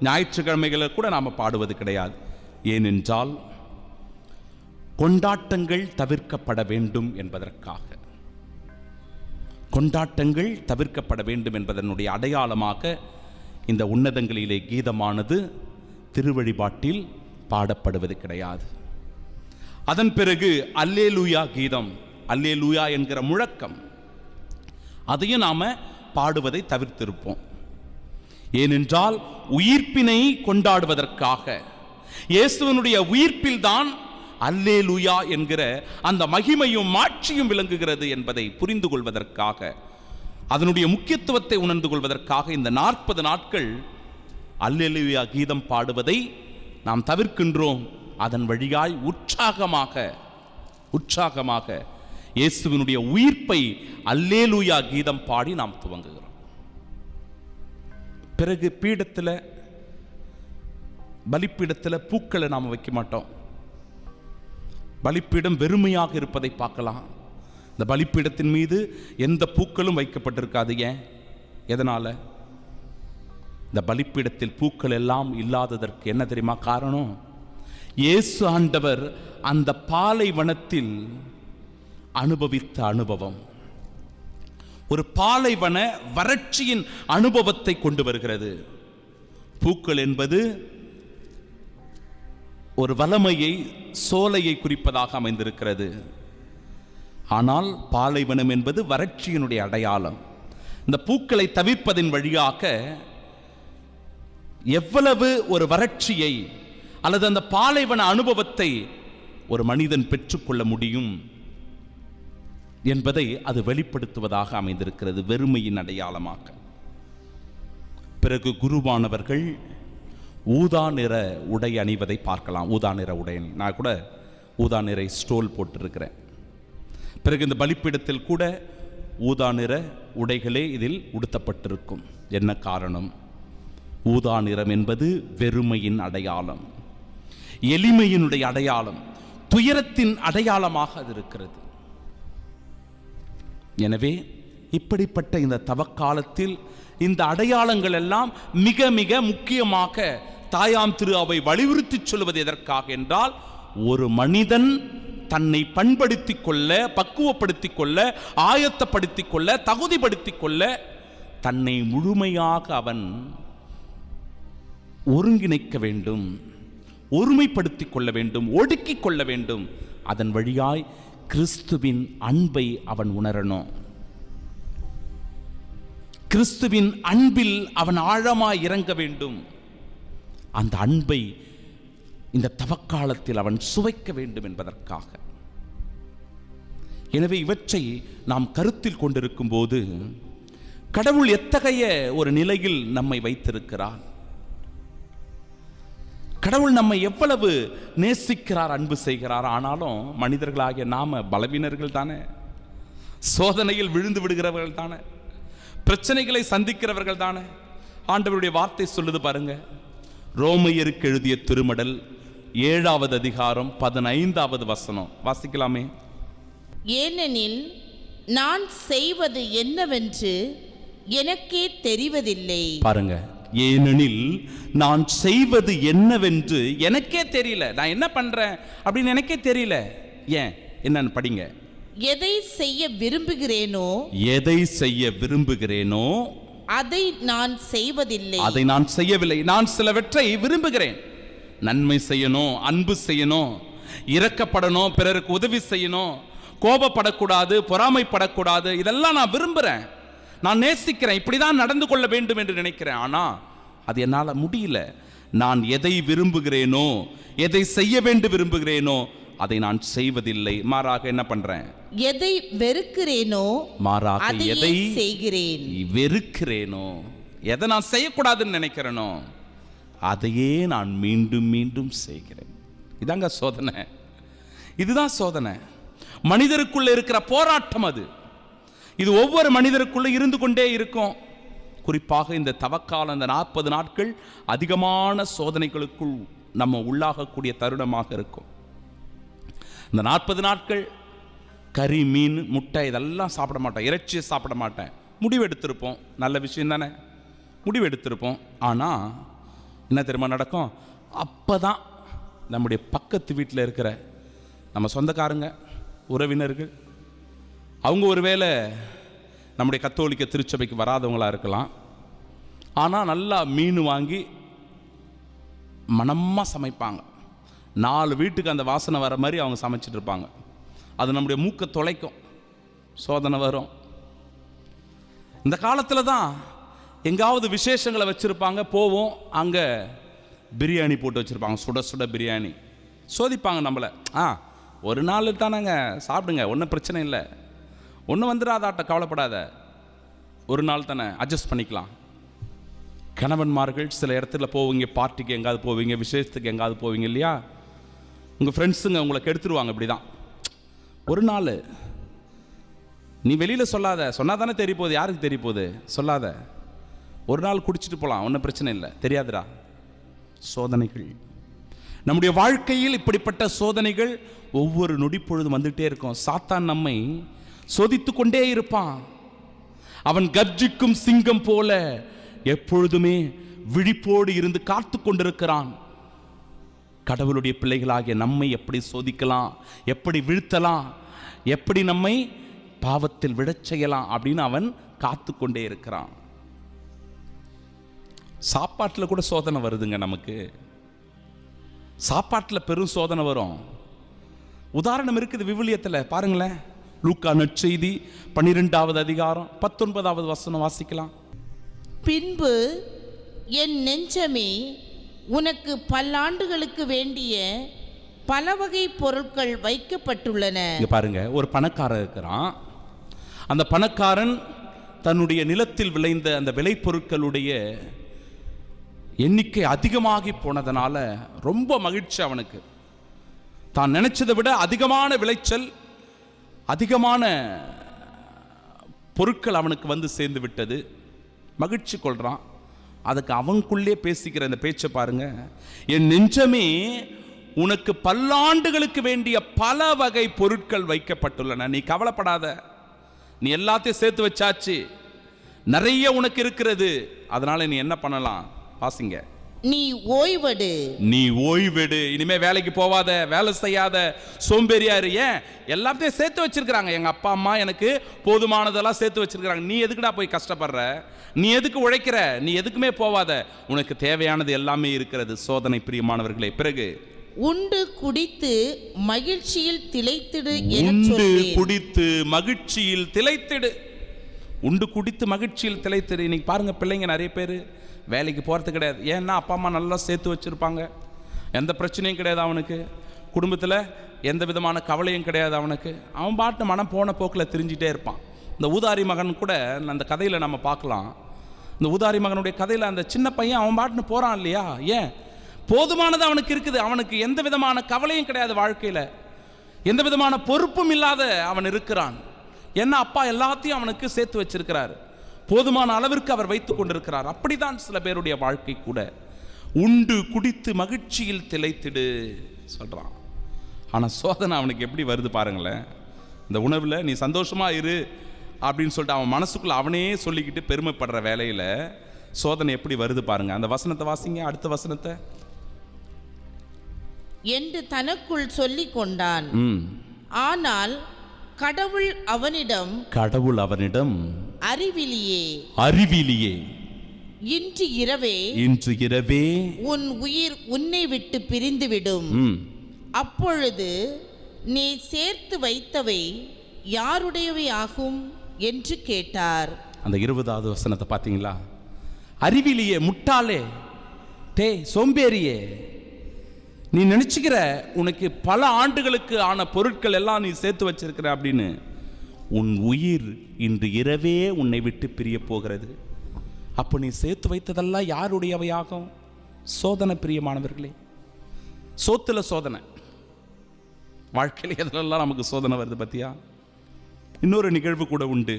ஞாயிற்றுக்கிழமைகளில் கூட நாம பாடுவது கிடையாது. ஏனென்றால் கொண்டாட்டங்கள் தவிர்க்கப்பட வேண்டும் என்பதற்காக. கொண்டாட்டங்கள் தவிர்க்கப்பட வேண்டும் என்பதனுடைய அடையாளமாக இந்த உன்னதங்களிலே கீதமானது திருவழிபாட்டில் பாடப்படுவது கிடையாது. அதன் பிறகு அல்லேலூயா கீதம், அல்லேலூயா என்கிற முழக்கம், அதையும் நாம பாடுவதை தவிர்த்திருப்போம். ஏனென்றால் உயிர்ப்பினை கொண்டாடுவதற்காக, இயேசுவினுடைய உயிர்ப்பில் தான் அல்லேலூயா என்கிற அந்த மகிமையும் மாட்சியும் விளங்குகிறது என்பதை புரிந்து கொள்வதற்காக, அதனுடைய முக்கியத்துவத்தை உணர்ந்து கொள்வதற்காக இந்த 40 நாட்கள் அல்லேலூயா கீதம் பாடுவதை நாம் தவிர்க்கின்றோம். அதன் வழியாய் உற்சாகமாக இயேசுவினுடைய உயிர்ப்பை அல்லேலூயா கீதம் பாடி நாம் துவங்குகிறோம். பிறகு பீடத்தில், பலிப்பீடத்தில் பூக்களை நாம் வைக்க மாட்டோம். பலிப்பீடம் வெறுமையாக இருப்பதை பார்க்கலாம். இந்த பலிப்பீடத்தின் மீது எந்த பூக்களும் வைக்கப்பட்டிருக்காது. ஏன்? எதனால? இந்த பலிப்பீடத்தில் பூக்கள் எல்லாம் இல்லாததற்கு என்ன தெரியுமா காரணம்? இயேசு ஆண்டவர் அந்த பாலைவனத்தில் அனுபவித்த அனுபவம் ஒரு பாலைவன வறட்சியின் அனுபவத்தை கொண்டு வருகிறது. பூக்கள் என்பது ஒரு வளமையை, சோலையை குறிப்பதாக அமைந்திருக்கிறது. ஆனால் பாலைவனம் என்பது வறட்சியினுடைய அடையாளம். இந்த பூக்களை தவிர்ப்பதின் வழியாக எவ்வளவு ஒரு வறட்சியை அல்லது அந்த பாலைவன அனுபவத்தை ஒரு மனிதன் பெற்றுக்கொள்ள முடியும் என்பதை அது வெளிப்படுத்துவதாக அமைந்திருக்கிறது, வெறுமையின் அடையாளமாக. பிறகு குருவானவர்கள் ஊதா நிற உடை அணிவதை பார்க்கலாம். ஊதா நிற உடை அணி, நான் கூட ஊதா நிற ஸ்டோல் போட்டிருக்கிறேன். பிறகு இந்த பலிப்பீடத்தில் கூட ஊதா நிற உடைகளே இதில் உடுத்தப்பட்டிருக்கும். என்ன காரணம்? ஊதா நிறம் என்பது வெறுமையின் அடையாளம், எளிமையினுடைய அடையாளம், துயரத்தின் அடையாளமாக அது இருக்கிறது. எனவே இப்படிப்பட்ட இந்த தவக்காலத்தில் இந்த அடையாளங்கள் எல்லாம் மிக மிக முக்கியமாக தாயாம் திரு அவை வலியுறுத்தி சொல்வது எதற்காக என்றால், ஒரு மனிதன் தன்னை பண்படுத்திக் கொள்ள, பக்குவப்படுத்திக் கொள்ள, ஆயத்தப்படுத்திக் கொள்ள, தகுதிப்படுத்திக் கொள்ள, தன்னை முழுமையாக அவன் ஒருங்கிணைக்க வேண்டும், ஒருமைப்படுத்திக் கொள்ள வேண்டும், ஒடுக்கிக் கொள்ள வேண்டும். அதன் வழியாய் கிறிஸ்துவின் அன்பை அவன் உணரணும். கிறிஸ்துவின் அன்பில் அவன் ஆழமாய் இறங்க வேண்டும். அந்த அன்பை இந்த தவக்காலத்தில் அவன் சுவைக்க வேண்டும் என்பதற்காக. எனவே இவற்றை நாம் கருத்தில் கொண்டிருக்கும் போது கடவுள் எத்தகைய ஒரு நிலையில் நம்மை வைத்திருக்கிறார், கடவுள் நம்மை எவ்வளவு நேசிக்கிறார், அன்பு செய்கிறார். ஆனாலும் மனிதர்களாகிய நாம பலவீனர்கள் தானே, சோதனையில் விழுந்து விடுகிறவர்கள் தானே, பிரச்சனைகளை சந்திக்கிறவர்கள் தானே. ஆண்டவருடைய வார்த்தை சொல்லுது பாருங்க, ரோமையருக்கு எழுதிய திருமடல் 7வது அதிகாரம் 15வது வசனம் வாசிக்கலாமே. ஏனெனில் நான் செய்வது என்னவென்று எனக்கே தெரிவதில்லை. பாருங்க, ஏனெனில் நான் செய்வது என்னவென்று எனக்கே தெரியல. நான் என்ன பண்றேன் அப்படின்னு எனக்கே தெரியல. ஏன்? என்னன்னு படிங்க. எதை செய்ய விரும்புகிறேனோ, எதை செய்ய விரும்புகிறேனோ அதை நான் செய்வதில்லை. அதை நான் செய்யவில்லை. நான் சிலவற்றை விரும்புகிறேன். நன்மை செய்யணும், அன்பு செய்யணும், இரக்கப்படணும், பிறருக்கு உதவி செய்யணும், கோபப்படக்கூடாது, பொறாமைப்படக்கூடாது, இதெல்லாம் நான் விரும்புகிறேன், நான் நேசிக்கிறேன், இப்படிதான் நடந்து கொள்ள வேண்டும் என்று நினைக்கிறேன். ஆனால் அது என்னால் முடியல. நான் எதை விரும்புகிறேனோ, எதை செய்ய வேண்டும் விரும்புகிறேனோ அதை நான் செய்வதில்லை. மாறாக என்ன பண்றேன்? எதை வெறுக்கிறேனோ, மாறாக எதை செய்கிறேன். வெறுக்கிறேனோ, எதை நான் செய்யக்கூடாதுன்னு நினைக்கிறேனோ அதையே நான் மீண்டும் மீண்டும் செய்கிறேன். இதாங்க சோதனை, இதுதான் சோதனை. மனிதருக்குள்ள இருக்கிற போராட்டம் அது. இது ஒவ்வொரு மனிதருக்குள்ள இருந்து கொண்டே இருக்கும். குறிப்பாக இந்த தவக்காலம், இந்த 40 நாட்கள் அதிகமான சோதனைகளுக்குள் நம்ம உள்ளாகக்கூடிய தருணமாக இருக்கும். இந்த 40 நாட்கள் கறி, மீன், முட்டை இதெல்லாம் சாப்பிட மாட்டேன், இறைச்சியை சாப்பிட மாட்டேன். முடிவெடுத்திருப்போம், நல்ல விஷயம் தானே, முடிவெடுத்திருப்போம். ஆனால் என்ன தெரியுமா நடக்கும்? அப்போ தான் நம்முடைய பக்கத்து வீட்டில் இருக்கிற நம்ம சொந்தக்காரங்க, உறவினர்கள், அவங்க ஒருவேளை நம்முடைய கத்தோலிக்க திருச்சபைக்கு வராதவங்களாக இருக்கலாம். ஆனால் நல்லா மீன் வாங்கி மனமாக சமைப்பாங்க. 4 வீட்டுக்கு அந்த வாசனை வர மாதிரி அவங்க சமைச்சிட்டு இருப்பாங்க. அது நம்முடைய மூக்கை தொலைக்கும், சோதனை வரும். இந்த காலத்தில் தான் எங்காவது விசேஷங்களை வச்சுருப்பாங்க, போவோம், அங்கே பிரியாணி போட்டு வச்சுருப்பாங்க, சுட சுட பிரியாணி. சோதிப்பாங்க நம்மளை. ஒரு நாள் தானேங்க, சாப்பிடுங்க, ஒன்றும் பிரச்சனை இல்லை, ஒன்றும் வந்துடாதாட்ட, கவலைப்படாத, ஒரு நாள் தானே, அட்ஜஸ்ட் பண்ணிக்கலாம். கணவன்மார்கள் சில இடத்துல போவீங்க, பார்ட்டிக்கு எங்காவது போவீங்க, விசேஷத்துக்கு எங்காவது போவீங்க இல்லையா, உங்கள் ஃப்ரெண்ட்ஸுங்க உங்களை கெடுத்துருவாங்க. இப்படி தான் ஒரு நாள் நீ வெளியில் சொல்லாத, சொன்னால் தானே தெரிய போகுது. யாருக்கு தெரிய போகுது? சொல்லாத. ஒரு நாள் குடிச்சிட்டு போகலாம், ஒன்றும் பிரச்சனை இல்லை, தெரியாதுடா. சோதனைகள் நம்முடைய வாழ்க்கையில், இப்படிப்பட்ட சோதனைகள் ஒவ்வொரு நொடி பொழுதும் வந்துட்டே இருக்கும். சாத்தான் நம்மை சோதித்து கொண்டே இருப்பான். அவன் கர்ஜிக்கும் சிங்கம் போல எப்பொழுதுமே விழிப்போடு இருந்து காத்து கொண்டிருக்கிறான். கடவுளுடைய பிள்ளைகளாகிய நம்மை எப்படி சோதிக்கலாம், எப்படி வீழ்த்தலாம், எப்படி நம்மை பாவத்தில் விழச் செய்யலாம் அப்படின்னு அவன் காத்து கொண்டே இருக்கிறான். சாப்பாட்டில் கூட சோதனை வருதுங்க. நமக்கு சாப்பாட்டில் பெரும் சோதனை வரும். உதாரணம் இருக்குது விவிலியத்தில், பாருங்களேன். லூக்கா நற்செய்தி 12வது அதிகாரம் 19வது வசனம் வாசிக்கலாம். பின்பு என் நெஞ்சமே, உனக்கு பல்லாண்டுகளுக்கு வேண்டிய பல வகை பொருட்கள் வைக்கப்பட்டுள்ளன. இங்க பாருங்க, ஒரு பணக்காரன் இருக்கிறான். அந்த பணக்காரன் தன்னுடைய நிலத்தில் விளைந்த அந்த விளைபொருட்களுடைய எண்ணிக்கை அதிகமாகி போனதனால ரொம்ப மகிழ்ச்சி அவனுக்கு. தான் நினைச்சதை விட அதிகமான விளைச்சல், அதிகமான பொருட்கள் அவனுக்கு வந்து சேர்ந்து விட்டது. மகிழ்ச்சி கொள்றான். அதுக்கு அவனுக்குள்ளே பேசிக்கிற இந்த பேச்சை பாருங்க. என் நெஞ்சமே, உனக்கு பல்லாண்டுகளுக்கு வேண்டிய பல வகை பொருட்கள் வைக்கப்பட்டுள்ளன. நீ கவலைப்படாத, நீ எல்லாத்தையும் சேர்த்து வச்சாச்சு, நிறைய உனக்கு இருக்கிறது. அதனால நீ என்ன பண்ணலாம்? வாசிங்க. நீ ஓய்வெடு. நீ ஓய்வெடு. இனிமே வேலைக்கு போவாத, வேலை செய்யாத, சோம்பேறியா இரு. ஏன்? எல்லாத்தையும் சேர்த்து வச்சிருக்கிறாங்க. எங்க அப்பா அம்மா எனக்கு போதுமானதெல்லாம் சேர்த்து வச்சிருக்கிறாங்க. நீ எதுக்குடா போய் கஷ்டப்படுற? நீ எதுக்கு உழைக்கிற? நீ எதுக்குமே போவாத. உனக்கு தேவையானது எல்லாமே இருக்கிறது. சோதனை பிரியமானவர்களே, பிறகு உண்டு குடித்து மகிழ்ச்சியில் திளைத்திடு என உண்டு சொல்வேன். குடித்து மகிழ்ச்சியில் திளைத்திடு. உண்டு குடித்து மகிழ்ச்சியில் திளைத்திடு. இன்னைக்கு பாருங்க, பிள்ளைங்க நிறைய பேர் வேலைக்கு போகிறது கிடையாது. ஏன்னா அப்பா அம்மா நல்லா சேர்த்து வச்சுருப்பாங்க, எந்த பிரச்சனையும் கிடையாது அவனுக்கு, குடும்பத்தில் எந்த விதமான கவலையும் கிடையாது அவனுக்கு. அவன் பாட்டு மனம் போன போக்கில் திரிஞ்சிட்டே இருப்பான். இந்த ஊதாரி மகன் கூட அந்த கதையில் நம்ம பார்க்கலாம். இந்த ஊதாரி மகனுடைய கதையில் அந்த சின்ன பையன் அவன் பாட்டுன்னு போகிறான் இல்லையா? ஏன்? போதுமானது அவனுக்கு இருக்குது. அவனுக்கு எந்த விதமான கவலையும் கிடையாது வாழ்க்கையில், எந்த விதமான பொறுப்பும் இல்லாத அவன் இருக்கிறான். ஏன்னா அப்பா எல்லாத்தையும் அவனுக்கு சேர்த்து வச்சிருக்கிறார், போதுமான அளவிற்கு அவர் வைத்துக் கொண்டிருக்கிறார். அப்படிதான் சில பேருடைய வாழ்க்கை கூட. உண்டு குடித்து மகிழ்ச்சியில் திளைத்திடு சொல்றான். ஆனால் சோதனை அவனுக்கு எப்படி வருது பாருங்களேன். இந்த உணவில் நீ சந்தோஷமா இரு அப்படின்னு சொல்லிட்டு அவன் மனசுக்குள்ள அவனே சொல்லிக்கிட்டு பெருமைப்படுற வேலையில் சோதனை எப்படி வருது பாருங்க. அந்த வசனத்தை வாசிங்க, அடுத்த வசனத்தை. என்று தனக்குள் சொல்லிக் கொண்டான். ஆனால் கடவுள் அவனிடம் அறிவிலியே இன்று இரவே உன் உயிர் உன்னை விட்டு பிரிந்துவிடும். அப்பொழுது நீ சேர்த்து வைத்தவை யாருடையவை ஆகும் என்று கேட்டார். அந்த 20வது வசனத்தை பார்த்தீங்களா? அறிவிலியே, முட்டாளே, டே சோம்பேறியே, நீ நினைச்சுக்கிற உனக்கு பல ஆண்டுகளுக்கு ஆன பொருட்கள் எல்லாம் நீ சேர்த்து வச்சிருக்கிற அப்படின்னு. உன் உயிர் இன்று இரவே உன்னை விட்டு பிரிய போகிறது. அப்போ நீ சேர்த்து வைத்ததெல்லாம் யாருடையவையாகும்? சோதனை பிரியமானவர்களே, சோத்துல சோதனை. வாழ்க்கையில் எதிலெல்லாம் நமக்கு சோதனை வருது பத்தியா? இன்னொரு நிகழ்வு கூட உண்டு.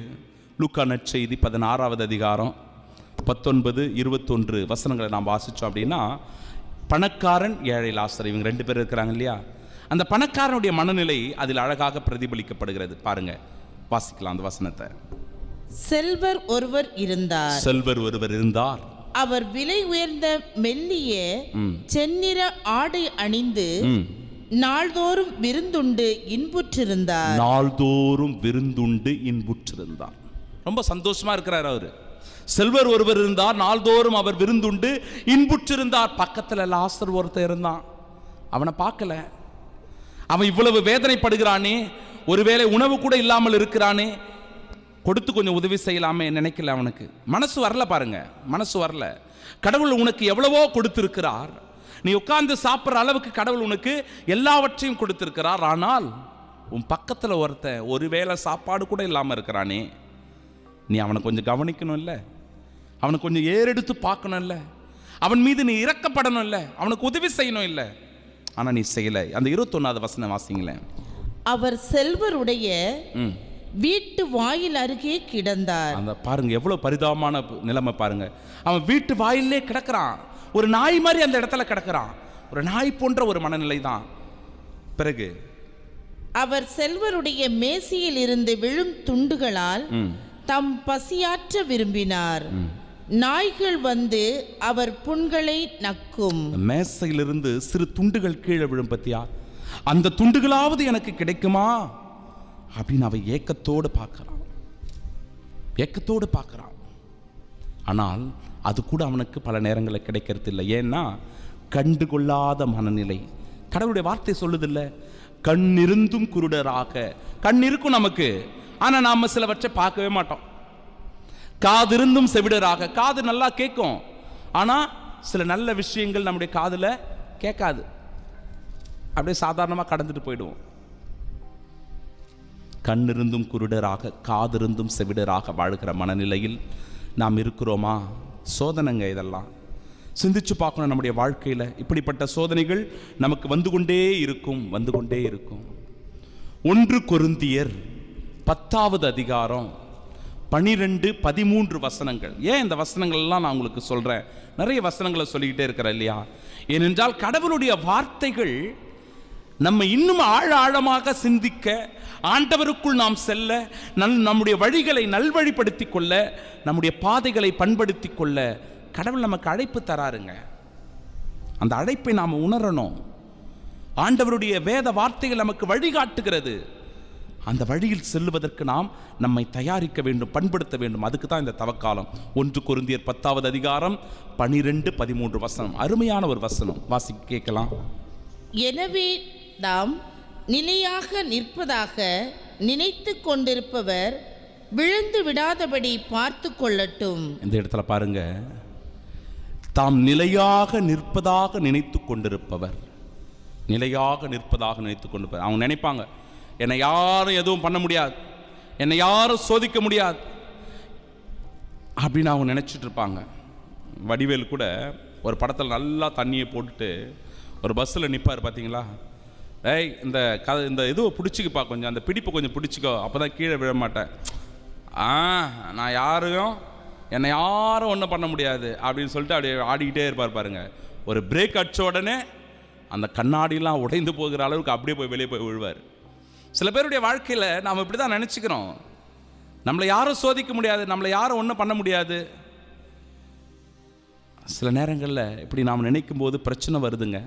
லூக்கா நற்செய்தி 16வது அதிகாரம் 19, 21 வசனங்களை நாம் வாசித்தோம் அப்படின்னா, பணக்காரன் ஏழை லாசர் இவங்க 2 பேர் இருக்கிறாங்க இல்லையா? அந்த பணக்காரனுடைய மனநிலை அதில் அழகாக பிரதிபலிக்கப்படுகிறது. பாருங்க, வாசிக்கலாம் அந்த வசனத்தை. செல்வர் ஒருவர் இருந்தார். அவர் விலை உயர்ந்த மெல்லிய செந்நிற ஆடை அணிந்து நாள்தோறும் விருந்துண்டு இன்புற்றிருந்தார். ரொம்ப சந்தோஷமா இருக்கிறார் அவரு. செல்வர் ஒருவர் இருந்தார், நாள்தோறும் அவர் விருந்துண்டு இன்புற்றிருந்தார். பக்கத்துல லாசர் ஒருத்தர் இருந்தான். அவனை பார்க்கல. அவன் இவ்வளவு வேதனைப்படுகிறானே, ஒருவேளை உணவு கூட இல்லாமல் இருக்கிறானே, கொடுத்து கொஞ்சம் உதவி செய்யலாமே நினைக்கல. அவனுக்கு மனசு வரல. பாருங்க, மனசு வரல. கடவுள் உனக்கு எவ்வளவோ கொடுத்திருக்கிறார். நீ உட்கார்ந்து சாப்பிட்ற அளவுக்கு கடவுள் உனக்கு எல்லாவற்றையும் கொடுத்திருக்கிறார். ஆனால் உன் பக்கத்துல ஒருத்தன் ஒருவேளை சாப்பாடு கூட இல்லாம இருக்கிறானே, நீ அவனை கொஞ்சம் கவனிக்கணும் இல்லை? அவனை கொஞ்சம் ஏறெடுத்து பார்க்கணும் இல்லை? அவன் மீது நீ இரக்கப்படணும் இல்லை? அவனுக்கு உதவி செய்யணும் இல்லை? ஆனால் நீ செய்யலை. அந்த 21வது வசனம் வாசிங்களேன். அவர் செல்வருடைய வீட்டு வாயில் அருகே கிடந்தார். அந்த பாருங்க எவ்வளவு பரிதாபமான நிலைமை பாருங்க. அவன் வீட்டு வாயிலே கிடக்கிறான், ஒரு நாய் மாதிரி அந்த இடத்துல கிடக்கிறான். ஒரு நாய் போன்ற ஒரு மனநிலை தான். பிறகு அவர் செல்வருடைய மேசையில் இருந்து விழும் துண்டுகளால் தம் பசியாற்ற விரும்பினார். நாய்கள் வந்து அவர் புண்களை நக்கும். மேசையிலிருந்து சிறு துண்டுகள் கீழே விழும் பத்தியா, அந்த துண்டுகளாவது எனக்கு கிடைக்குமா அப்படின்னு அவன் ஏக்கத்தோடு பார்க்கறான். ஆனால் அது கூட அவனுக்கு பல நேரங்களில் கிடைக்கிறது இல்லை. ஏன்னா கண்டுகொள்ளாத மனநிலை. கடவுளுடைய வார்த்தை சொல்லுதில்ல, கண் இருந்தும் குருடராக. கண் இருக்கும் நமக்கு, ஆனால் நாம சிலவற்றை பார்க்கவே மாட்டோம். காது இருந்தும் செவிடராக. காது நல்லா கேட்கும், ஆனால் சில நல்ல விஷயங்கள் நம்முடைய காதில் கேட்காது. அப்படியே சாதாரணமாக கடந்துட்டு போயிடுவோம். கண்ணிருந்தும் குருடராக, காதிருந்தும் செவிடராக வாழ்கிற மனநிலையில் நாம் இருக்கிறோமா? சோதனைங்க இதெல்லாம். சிந்திச்சு பார்க்கணும். நம்முடைய வாழ்க்கையில் இப்படிப்பட்ட சோதனைகள் நமக்கு வந்து கொண்டே இருக்கும். 1 கொரிந்தியர் 10வது அதிகாரம் 12-13 வசனங்கள். ஏன் இந்த வசனங்கள் எல்லாம் நான் உங்களுக்கு சொல்றேன்? நிறைய வசனங்களை சொல்லிக்கிட்டே இருக்கிறேன் இல்லையா? ஏனென்றால் கடவுளுடைய வார்த்தைகள் நம்ம இன்னும் ஆழமாக சிந்திக்க, ஆண்டவருக்குள் நாம் செல்ல, நம்முடைய வழிகளை நல்வழிப்படுத்திக் கொள்ள, நம்முடைய பாதைகளை பண்படுத்திக் கொள்ள கடவுள் நமக்கு அழைப்பு தராருங்க. அந்த அழைப்பை நாம் உணரணும். ஆண்டவருடைய வேத வார்த்தைகள் நமக்கு வழிகாட்டுகிறது. அந்த வழியில் செல்லுவதற்கு நாம் நம்மை தயாரிக்க வேண்டும், பண்படுத்த வேண்டும். அதுக்கு தான் இந்த தவக்காலம். 1 கொரிந்தியர் 10வது அதிகாரம் 12-13 வசனம். அருமையான ஒரு வசனம், வாசிக்க கேட்கலாம். எனவே நாம் நிலையாக நிற்பதாக நினைத்து கொண்டிருப்பவர் விழுந்து விடாதபடி பார்த்து கொள்ளட்டும். இந்த இடத்துல பாருங்க, தாம் நிலையாக நிற்பதாக நினைத்து கொண்டிருப்பவர். அவங்க நினைப்பாங்க, என்னை யாரும் எதுவும் பண்ண முடியாது, என்னை யாரும் சோதிக்க முடியாது அப்படின்னு அவங்க நினைச்சிட்டு இருப்பாங்க. வடிவேல் கூட ஒரு படத்தில் நல்லா தண்ணியை போட்டுட்டு ஒரு பஸ்ஸில் நிற்பார் பார்த்தீங்களா? ஏய், இந்த இதுவை பிடிச்சிக்கப்பா, கொஞ்சம் அந்த பிடிப்பை கொஞ்சம் பிடிச்சிக்கோ, அப்போ தான் கீழே விழ மாட்டேன். நான் என்னை யாரும் ஒன்றும் பண்ண முடியாது அப்படின்னு சொல்லிட்டு அப்படியே ஆடிக்கிட்டே இருப்பார் பாருங்க. ஒரு பிரேக் அடிச்ச உடனே அந்த கண்ணாடிலாம் உடைந்து போகிற அளவுக்கு அப்படியே போய் வெளியே போய் விழுவார். சில பேருடைய வாழ்க்கையில் நாம் இப்படி தான் நினச்சிக்கிறோம், நம்மளை யாரும் சோதிக்க முடியாது, நம்மளை யாரும் ஒன்றும் பண்ண முடியாது. சில நேரங்களில் இப்படி நாம் நினைக்கும் போது பிரச்சனை வருதுங்க.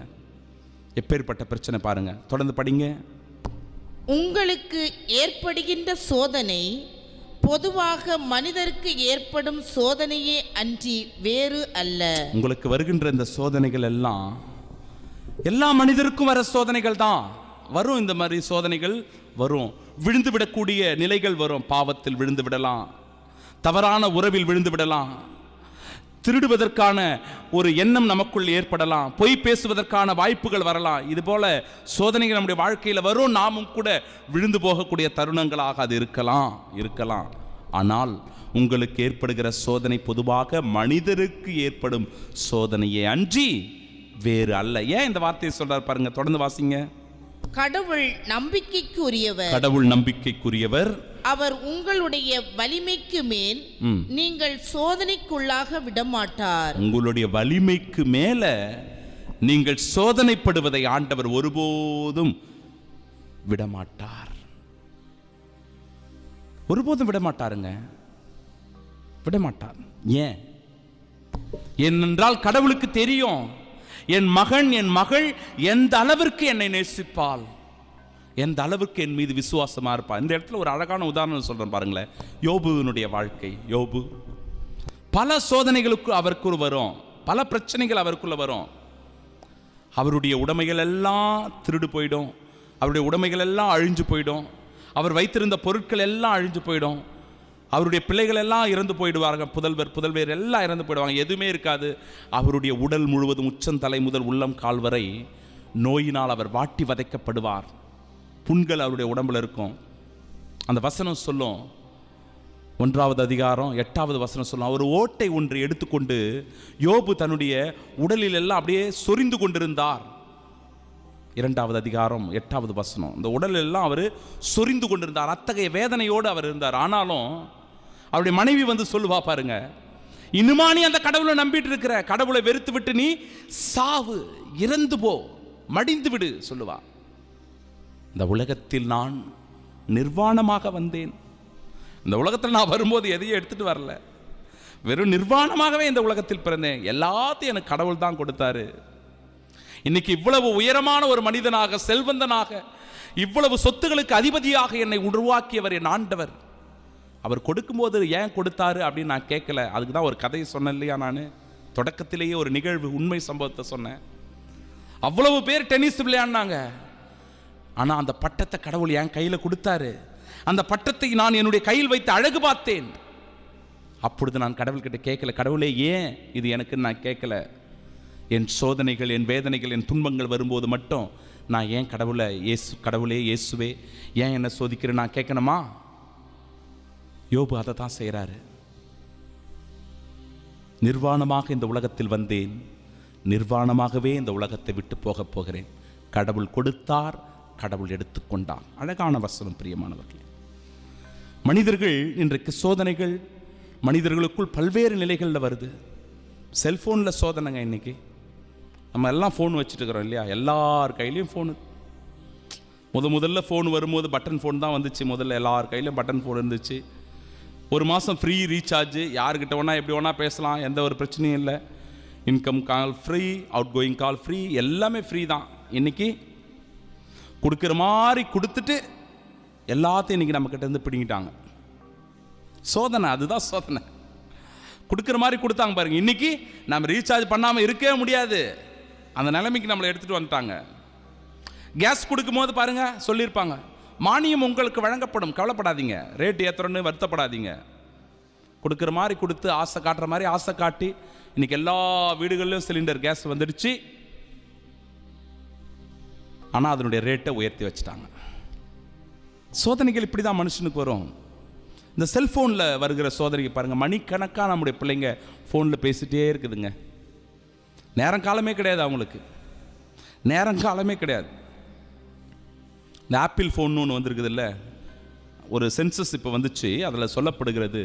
எப்பேற்பட்ட பிரச்சனை பாருங்க, தொடர்ந்து படிங்க. உங்களுக்கு ஏற்படுகின்ற சோதனை பொதுவாக மனிதருக்கு ஏற்படும் சோதனையே அன்றி வேறு அல்ல. உங்களுக்கு வருகின்ற இந்த சோதனைகள் எல்லாம் எல்லா மனிதருக்கும் வர சோதனைகள் தான். வரும், இந்த மாதிரி சோதனைகள் வரும். விழுந்து விடக்கூடிய நிலைகள் வரும். பாவத்தில் விழுந்து விடலாம், தவறான உறவில் விழுந்து விடலாம், திருடுவதற்கான ஒரு எண்ணம் நமக்குள் ஏற்படலாம், பொய் பேசுவதற்கான வாய்ப்புகள் வரலாம். இது போல சோதனைகள் நம்முடைய வாழ்க்கையில் வரும். நாமும் கூட விழுந்து போகக்கூடிய தருணங்களாக அது இருக்கலாம். ஆனால் உங்களுக்கு ஏற்படுகிற சோதனை பொதுவாக மனிதருக்கு ஏற்படும் சோதனையே அன்றி வேறு அல்ல. ஏன் இந்த வார்த்தையை சொல்றார் பாருங்க, தொடர்ந்து வாசிங்க. கடவுள் நம்பிக்கைக்குரியவர். அவர் உங்களுடைய வலிமைக்கு மேல் நீங்கள் சோதனைக்குள்ளாக விடமாட்டார். உங்களுடைய வலிமைக்கு மேல நீங்கள் சோதனைப்படுவதை ஆண்டவர் ஒருபோதும் விடமாட்டார். ஒருபோதும் விடமாட்டாருங்க, விடமாட்டார். ஏன்? ஏனென்றால் கடவுளுக்கு தெரியும், என் மகன் என் மகள் எந்த அளவிற்கு என்னை நேசிப்பாள், எந்த அளவுக்கு என் மீது விசுவாசமா இருப்பாள். இந்த இடத்துல ஒரு அழகான உதாரணம் சொல்றேன் பாருங்களேன். யோபுவினுடைய வாழ்க்கை. யோபு பல சோதனைகளுக்கு அவருக்குள் வரும், பல பிரச்சனைகள் அவருக்குள்ள வரும். அவருடைய உடைமைகள் எல்லாம் திருடு போயிடும், அவருடைய உடைமைகள் எல்லாம் அழிஞ்சு போயிடும், அவர் வைத்திருந்த பொருட்கள் எல்லாம் அழிஞ்சு போயிடும், அவருடைய பிள்ளைகள் எல்லாம் இறந்து போயிடுவார்கள், புதல்வர் எல்லாம் இறந்து போயிடுவாங்க, எதுவுமே இருக்காது. அவருடைய உடல் முழுவதும் உச்சந்தலை முதல் உள்ளம் கால் வரை நோயினால் அவர் வாட்டி வதைக்கப்படுவார். புண்கள் அவருடைய உடம்புல இருக்கும். அந்த வசனம் சொல்லும், 1வது அதிகாரம் 8வது வசனம் சொல்லும், அவர் ஓட்டை ஒன்று எடுத்துக்கொண்டு யோபு தன்னுடைய உடலில் எல்லாம் அப்படியே சொரிந்து கொண்டிருந்தார். 2வது அதிகாரம் 8வது வசனம். இந்த உடல் எல்லாம் அவர் சொரிந்து கொண்டிருந்தார். அத்தகைய வேதனையோடு அவர் இருந்தார். ஆனாலும் அவருடைய மனைவி வந்து சொல்லுவா பாருங்க, இன்னுமா நீ அந்த கடவுளை நம்பிட்டு இருக்கிற? கடவுளை வெறுத்து விட்டு நீ சாவு, இறந்து போ, மடிந்து விடு சொல்லுவா. இந்த உலகத்தில் நான் நிர்வாணமாக வந்தேன். இந்த உலகத்தில் நான் வரும்போது எதையும் எடுத்துட்டு வரல, வெறும் நிர்வாணமாகவே இந்த உலகத்தில் பிறந்தேன். எல்லாத்தையும் எனக்கு கடவுள் தான் கொடுத்தாரு. இன்னைக்கு இவ்வளவு உயரமான ஒரு மனிதனாக, செல்வந்தனாக, இவ்வளவு சொத்துகளுக்கு அதிபதியாக என்னை உருவாக்கியவர் என் ஆண்டவர். அவர் கொடுக்கும்போது ஏன் கொடுத்தாரு அப்படின்னு நான் கேட்கல. அதுக்கு தான் ஒரு கதையை சொன்னேன் இல்லையா, நான் தொடக்கத்திலேயே ஒரு நிகழ்வு, உண்மை சம்பவத்தை சொன்னேன். அவ்வளவு பேர் டென்னிஸ் விளையாடினாங்க, ஆனால் அந்த பட்டத்தை கடவுள் என் கையில் கொடுத்தாரு. அந்த பட்டத்தை நான் என்னுடைய கையில் வைத்து அழகு பார்த்தேன். அப்பொழுது நான் கடவுள்கிட்ட கேட்கல, கடவுளே ஏன் இது எனக்குன்னு நான் கேட்கல. என் சோதனைகள், என் வேதனைகள், என் துன்பங்கள் வரும்போது மட்டும் நான் ஏன் கடவுளை கடவுளே இயேசுவே ஏன் என்னை சோதிக்கிறேன் நான் கேட்கணுமா? யோபு அதை தான் செய்கிறாரு. நிர்வாணமாக இந்த உலகத்தில் வந்தேன், நிர்வாணமாகவே இந்த உலகத்தை விட்டு போக போகிறேன். கடவுள் கொடுத்தார், கடவுள் எடுத்துக்கொண்டார். அழகான வசனம் பிரியமானவர்களே. மனிதர்கள் இன்றைக்கு சோதனைகள் மனிதர்களுக்குள் பல்வேறு நிலைகளில் வருது. செல்ஃபோனில் சோதனைங்க. இன்னைக்கு நம்ம எல்லாம் ஃபோன் வச்சுட்டு இருக்கிறோம் இல்லையா, எல்லார் கையிலையும் ஃபோனு. முதல்ல ஃபோன் வரும்போது பட்டன் ஃபோன் தான் வந்துச்சு. முதல்ல எல்லார் கையிலையும் பட்டன் ஃபோன் இருந்துச்சு. ஒரு மாதம் ஃப்ரீ ரீசார்ஜ், யாருக்கிட்ட வேணால் எப்படி வேணால் பேசலாம், எந்த ஒரு பிரச்சனையும் இல்லை. இன்கம் கால் ஃப்ரீ, அவுட் கோயிங் கால் ஃப்ரீ, எல்லாமே ஃப்ரீ தான். இன்றைக்கி கொடுக்குற மாதிரி கொடுத்துட்டு எல்லாத்தையும் இன்றைக்கி நம்மக்கிட்ட இருந்து பிடிங்கிட்டாங்க. சோதனை, அதுதான் சோதனை. கொடுக்குற மாதிரி கொடுத்தாங்க பாருங்க. இன்றைக்கி நம்ம ரீசார்ஜ் பண்ணாமல் இருக்கவே முடியாது, அந்த நிலைமைக்கு நம்மளை எடுத்துகிட்டு வந்துட்டாங்க. கேஸ் கொடுக்கும் போது பாருங்கள் சொல்லியிருப்பாங்க, மானியம் உங்களுக்கு வழங்கப்படும், கவலைப்படாதீங்க, ரேட் ஏற்றுறோன்னு வருத்தப்படாதீங்க. கொடுக்குற மாதிரி கொடுத்து ஆசை காட்டுற மாதிரி ஆசை காட்டி இன்றைக்கி எல்லா வீடுகளிலும் சிலிண்டர் கேஸ் வந்துடுச்சு. ஆனால் அதனுடைய ரேட்டை உயர்த்தி வச்சுட்டாங்க. சோதனைகள் இப்படி தான் மனுஷனுக்கு வரும். இந்த செல்ஃபோனில் வருகிற சோதனைக்கு பாருங்கள், மணிக்கணக்காக நம்முடைய பிள்ளைங்க ஃபோனில் பேசிகிட்டே இருக்குதுங்க. நேரங்காலமே கிடையாது அவங்களுக்கு, நேரங்காலமே கிடையாது. இந்த ஆப்பிள் ஃபோன் ஒன்று வந்திருக்குது இல்லை, ஒரு சென்சஸ் இப்போ வந்துச்சு, அதில் சொல்லப்படுகிறது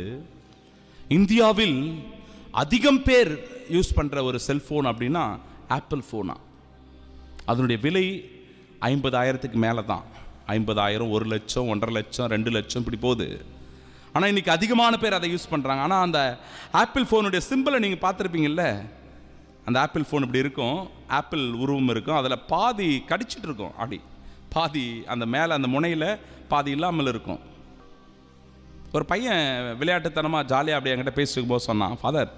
இந்தியாவில் அதிகம் பேர் யூஸ் பண்ணுற ஒரு செல்ஃபோன் அப்படின்னா ஆப்பிள் ஃபோனா. அதனுடைய விலை 50,000க்கு மேலே தான். 50,000, 1 லட்சம், 1.5 லட்சம், 2 லட்சம் இப்படி போகுது. ஆனால் இன்றைக்கி அதிகமான பேர் அதை யூஸ் பண்ணுறாங்க. ஆனால் அந்த ஆப்பிள் ஃபோனுடைய சிம்பிளை நீங்கள் பார்த்துருப்பீங்கள்ல, அந்த ஆப்பிள் ஃபோன் இப்படி இருக்கும், ஆப்பிள் உருவம் இருக்கும், அதில் பாதி கடிச்சிட்டு இருக்கும், அப்படி பாதி அந்த மேலே அந்த முனையில் பாதி இல்லாமல் இருக்கும். ஒரு பையன் விளையாட்டுத்தனமாக ஜாலியாக அப்படி என்கிட்ட பேசிட்டு போது சொன்னான், ஃபாதர்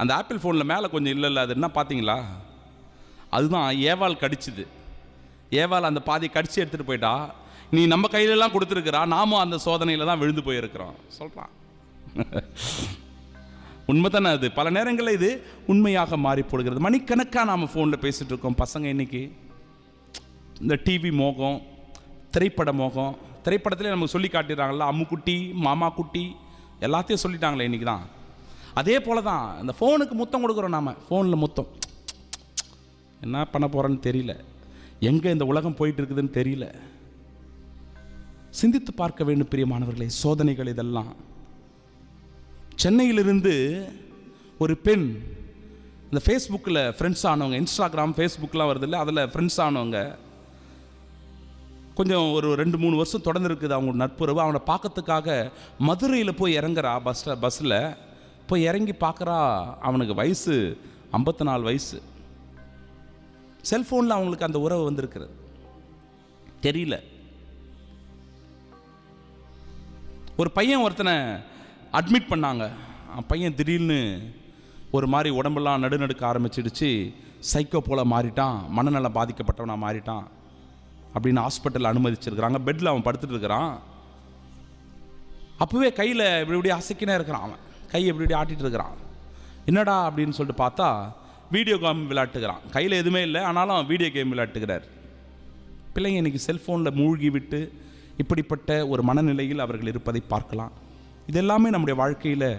அந்த ஆப்பிள் ஃபோனில் மேலே கொஞ்சம் இல்லை, அது என்ன பார்த்தீங்களா, அதுதான் ஏவாள் கடிச்சுது. ஏவாள் அந்த பாதி கடிச்சு எடுத்துகிட்டு போயிட்டா, நீ நம்ம கையிலெல்லாம் கொடுத்துருக்குறா, நாமும் அந்த சோதனையில் தான் விழுந்து போயிருக்கிறோம் சொல்கிறான். உண்மை தானே அது. பல நேரங்களில் இது உண்மையாக மாறி போடுகிறது. மணிக்கணக்காக நாம் ஃபோனில் பேசிகிட்டு இருக்கோம். பசங்க இன்றைக்கி இந்த டிவி மோகம், திரைப்பட மோகம், திரைப்படத்திலே நமக்கு சொல்லி காட்டிடுறாங்கல்ல, அம்முக்குட்டி, மாமா குட்டி எல்லாத்தையும் சொல்லிட்டாங்களே இன்றைக்கி தான். அதே போல் தான் இந்த ஃபோனுக்கு முத்தம் கொடுக்குறோம். நாம் ஃபோனில் முத்தம், என்ன பண்ண போகிறோன்னு தெரியல, எங்கே இந்த உலகம் போயிட்டு இருக்குதுன்னு தெரியல. சிந்தித்து பார்க்க வேண்டும் பிரியமானவர்களே, சோதனைகள் இதெல்லாம். சென்னையிலிருந்து ஒரு பெண் இந்த ஃபேஸ்புக்கில் ஃப்ரெண்ட்ஸ் ஆனவங்க, இன்ஸ்டாகிராம் ஃபேஸ்புக்கெலாம் வருது இல்லை, அதில் ஃப்ரெண்ட்ஸ் ஆனவங்க கொஞ்சம் ஒரு 2-3 வருஷம் தொடர்ந்து இருக்குது அவங்க நட்புறவு. அவனை பார்க்கறதுக்காக மதுரையில் போய் இறங்குறா. பஸ்ஸில் போய் இறங்கி பார்க்குறா. அவனுக்கு வயசு 54 வயசு. செல்ஃபோனில் அவங்களுக்கு அந்த உறவு வந்திருக்கிறது தெரியல. ஒரு பையன் ஒருத்தனை அட்மிட் பண்ணாங்க. பையன் திடீர்னு ஒரு மாதிரி உடம்பெல்லாம் நடுநடுக்க ஆரம்பிச்சிடுச்சு, சைக்கோ போல் மாறிட்டான், மனநலம் பாதிக்கப்பட்டவனாக மாறிட்டான் அப்படின்னு ஹாஸ்பிட்டலில் அனுமதிச்சிருக்கிறாங்க. பெட்டில் அவன் படுத்துட்டு இருக்கிறான். அப்போவே கையில் இப்படி அசைக்கினே இருக்கிறான். அவன் கையை இப்படி ஆட்டிகிட்டு இருக்கிறான். என்னடா அப்படின்னு சொல்லிட்டு பார்த்தா வீடியோ கேம் விளையாட்டுக்கிறான். கையில் எதுவுமே இல்லை, ஆனாலும் வீடியோ கேம் விளையாட்டுக்கிறார். பிள்ளைங்க இன்றைக்கி செல்ஃபோனில் மூழ்கி விட்டு இப்படிப்பட்ட ஒரு மனநிலையில் அவர்கள் இருப்பதை பார்க்கலாம். இதெல்லாமே நம்முடைய வாழ்க்கையில்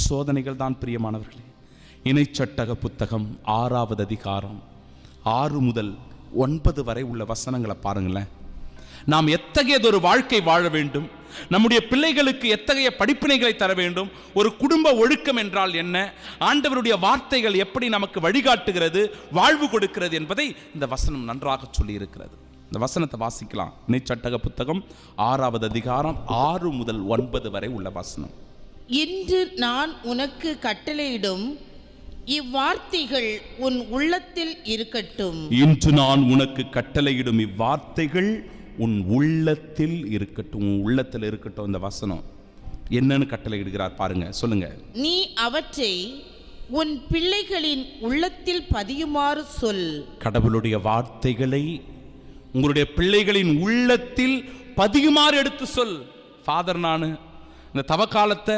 சோதனைகள் தான் பிரியமானவர்களே. இணைச்சட்டக புத்தகம் 6வது அதிகாரம் 6 முதல் 9 வரை உள்ள வசனங்களை பாருங்களேன். நாம் எத்தகையதொரு வாழ்க்கை வாழ வேண்டும், நம்முடைய பிள்ளைகளுக்கு எத்தகைய படிப்பினைகளை தர வேண்டும், ஒரு குடும்ப ஒழுக்கம் என்றால் என்ன, ஆண்டவருடைய வார்த்தைகள் எப்படி நமக்கு வழிகாட்டுகிறது, வாழ்வு கொடுக்கிறது என்பதை இந்த வசனம் நன்றாக சொல்லி இருக்கிறது. இந்த வசனத்தை வாசிக்கலாம். இணைச்சட்டக புத்தகம் 6வது அதிகாரம் 6 முதல் 9 வரை உள்ள வசனம். இன்று நான் உனக்கு கட்டளையிடும் இவ்வார்த்தைகள் உன் உள்ளத்தில் இருக்கட்டும். இன்று நான் உனக்கு கட்டளையிடும் இவ்வார்த்தைகள் உன் உள்ளத்தில் இருக்கட்டும். உன் உள்ளத்தில் இருக்கட்டும். இந்த வசனம் என்னன்னு கட்டளையிடுகிறார் பாருங்க, சொல்லுங்க. நீ அவற்றை உன் பிள்ளைகளின் உள்ளத்தில் பதியுமாறு சொல். கடவுளுடைய வார்த்தைகளை உங்களுடைய பிள்ளைகளின் உள்ளத்தில் பதியுமாறு எடுத்து சொல். ஃபாதர், நான் இந்த தவக்காலத்தை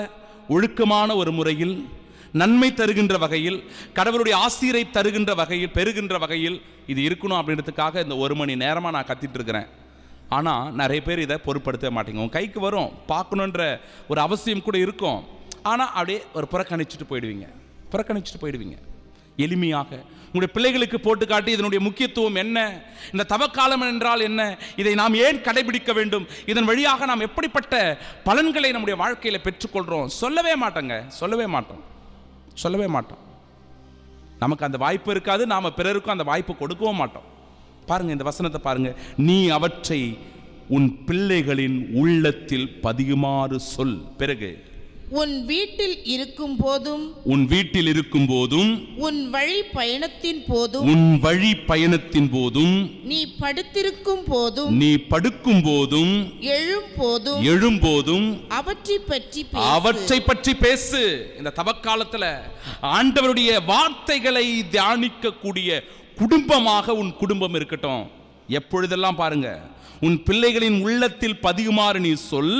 ஒழுக்கமான ஒரு முறையில், நன்மை தருகின்ற வகையில், கடவுளுடைய ஆசீரை தருகின்ற வகையில், பெறுகின்ற வகையில் இது இருக்கணும் அப்படின்றதுக்காக இந்த 1 மணி நேரமாக நான் கத்திட்டு இருக்கிறேன். ஆனால் நிறைய பேர் இதை பொருட்படுத்த மாட்டேங்க. உங்கள் கைக்கு வரும், பார்க்கணுன்ற ஒரு அவசியம் கூட இருக்கும், ஆனால் அப்படியே ஒரு புறக்கணிச்சுட்டு போயிடுவீங்க. எளிமையாக உங்களுடைய பிள்ளைகளுக்கு போட்டு காட்டி இதனுடைய முக்கியத்துவம் என்ன, இந்த தவக்காலம் என்றால் என்ன, இதை நாம் ஏன் கடைபிடிக்க வேண்டும், இதன் வழியாக நாம் எப்படிப்பட்ட பலன்களை நம்முடைய வாழ்க்கையில் பெற்றுக்கொள்கிறோம் சொல்லவே மாட்டோம். நமக்கு அந்த வாய்ப்பு இருக்காது, நாம் பிறருக்கும் அந்த வாய்ப்பு கொடுக்கவும் மாட்டோம். பாருங்க, இந்த வசனத்தை பாருங்க. நீ அவற்றை உன் பிள்ளைகளின் உள்ளத்தில் பதியுமாறு சொல். பிறகு உன் வீட்டில் இருக்கும் போதும், உன் வழி பயணத்தின் போதும், நீ படுத்திருக்கும் போதும், படுக்கும் போதும், எழும்போதும் அவற்றை பற்றி பேசு. இந்த தவக்காலத்தில் ஆண்டவருடைய வார்த்தைகளை தியானிக்கக்கூடிய குடும்பமாக உன் குடும்பம் இருக்கட்டும். எப்பொழுதெல்லாம் பாருங்க, உன் பிள்ளைகளின் உள்ளத்தில் பதியுமாறு நீ சொல்.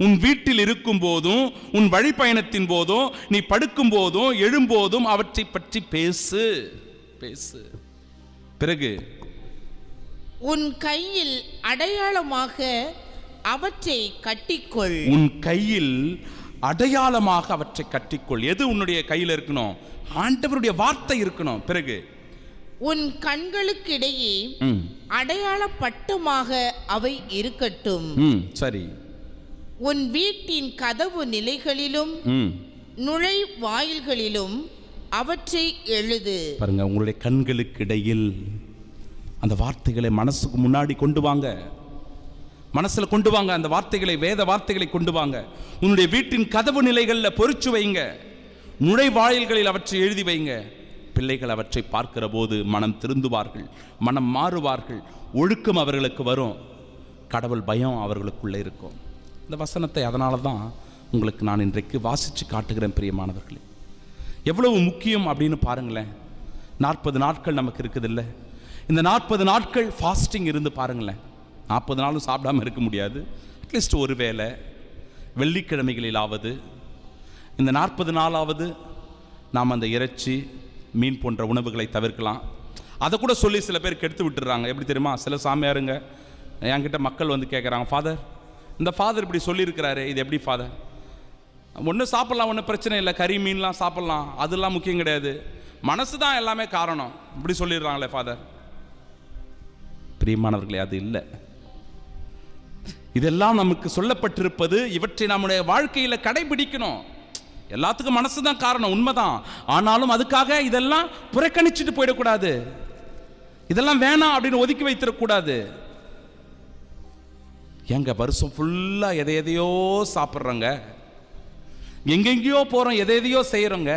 உன் வீட்டில் இருக்கும் போதும், உன் வழிப்பயணத்தின் போதும், நீ படுக்கும் போதும், எழும்போதும் அவற்றை பற்றி பேசு. பிறகு உன் கையில் அடையாளமாக அவற்றை கட்டிக்கொள். எது உன்னுடைய கையில் இருக்கணும்? ஆண்டவருடைய வார்த்தை இருக்கணும். பிறகு உன் கண்களுக்கிடையே அடையாளப்பட்டமாக அவை இருக்கட்டும். சரி. உன் வீட்டின் கதவு நிலைகளிலும் நுழைவாயில்களிலும் அவற்றை எழுது. பாருங்க, உங்களுடைய கண்களுக்கு இடையில் அந்த வார்த்தைகளை மனசுக்கு முன்னாடி கொண்டு வாங்க, மனசுல கொண்டு வாங்க. அந்த வார்த்தைகளை, வேத வார்த்தைகளை கொண்டு வாங்க. உன்னுடைய வீட்டின் கதவு நிலைகளில் பொறிச்சு வைங்க, நுழைவாயில்களில் அவற்றை எழுதி வைங்க. பிள்ளைகள் அவற்றை பார்க்கிற போது மனம் திருந்துவார்கள், மனம் மாறுவார்கள், ஒழுக்கம் அவர்களுக்கு வரும், கடவுள் பயம் அவர்களுக்குள்ளே இருக்கும். இந்த வசனத்தை அதனால தான் உங்களுக்கு நான் இன்றைக்கு வாசித்து காட்டுகிறேன். பிரியமானவர்களே, எவ்வளவு முக்கியம் அப்படின்னு பாருங்களேன். 40 நாட்கள் நமக்கு இருக்குது இல்லை? இந்த 40 நாட்கள் ஃபாஸ்டிங் இருந்து பாருங்களேன். 40 நாளும் சாப்பிடாமல் இருக்க முடியாது. அட்லீஸ்ட் ஒரு வேளை வெள்ளிக்கிழமைகளிலாவது இந்த 40 நாளாவது நாம் அந்த இறைச்சி, மீன் போன்ற உணவுகளை தவிர்க்கலாம். அதை கூட சொல்லி சில பேர் கெடுத்து விட்டுறாங்க. எப்படி தெரியுமா? சில சாமியாருங்க என்கிட்ட மக்கள் வந்து கேட்குறாங்க, ஃபாதர், இந்த ஃபாதர் இப்படி சொல்லியிருக்கிறாரு, இது எப்படி ஃபாதர்? ஒன்று சாப்பிட்லாம், ஒன்றும் பிரச்சனை இல்லை, கறி மீன்லாம் சாப்பிட்லாம், அதெல்லாம் முக்கியம் கிடையாது, மனசு தான் எல்லாமே காரணம், இப்படி சொல்லிடுறாங்களே ஃபாதர். பிரியமானவர்களே, அது இல்லை. இதெல்லாம் நமக்கு சொல்லப்பட்டிருப்பது, இவற்றை நம்முடைய வாழ்க்கையில் கடைபிடிக்கணும். எல்லாத்துக்கும் மனசு தான் காரணம், உண்மைதான். ஆனாலும் அதுக்காக இதெல்லாம் புறக்கணிச்சுட்டு போயிடக்கூடாது, இதெல்லாம் வேணாம் அப்படின்னு ஒதுக்கி வைத்திடக்கூடாது. எங்க வருஷம் ஃபுல்லா எதையோ சாப்பிட்றோங்க, எங்கெங்கேயோ போறோம், எதையோ செய்யறோங்க.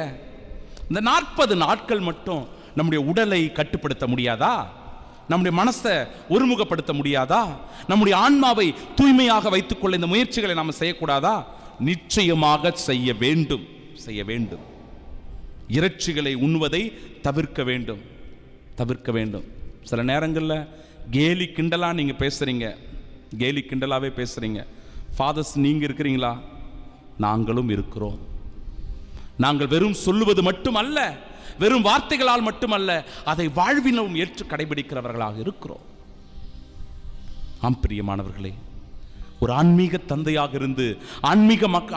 இந்த 40 நாட்கள் மட்டும் நம்முடைய உடலை கட்டுப்படுத்த முடியாதா? நம்முடைய மனசை ஒருமுகப்படுத்த முடியாதா? நம்முடைய ஆன்மாவை தூய்மையாக வைத்துக்கொள்ள இந்த முயற்சிகளை நாம் செய்யக்கூடாதா? நிச்சயமாக செய்ய வேண்டும். இறைச்சிகளை உண்ணுவதை தவிர்க்க வேண்டும். சில நேரங்களில் கேலி கிண்டலா நீங்க பேசுறீங்க, கேலி கிண்டலாவே பேசுறீங்க. ஃபாதர்ஸ், நீங்க இருக்கிறீங்களா? நாங்களும் இருக்கிறோம். நாங்கள் வெறும் சொல்லுவது மட்டுமல்ல, வெறும் வார்த்தைகளால் மட்டுமல்ல, அதை வாழ்விலும் ஏற்று கடைபிடிக்கிறவர்களாக இருக்கிறோம். ஆம் பிரியமானவர்களே, ஒரு ஆன்மீக தந்தையாக இருந்து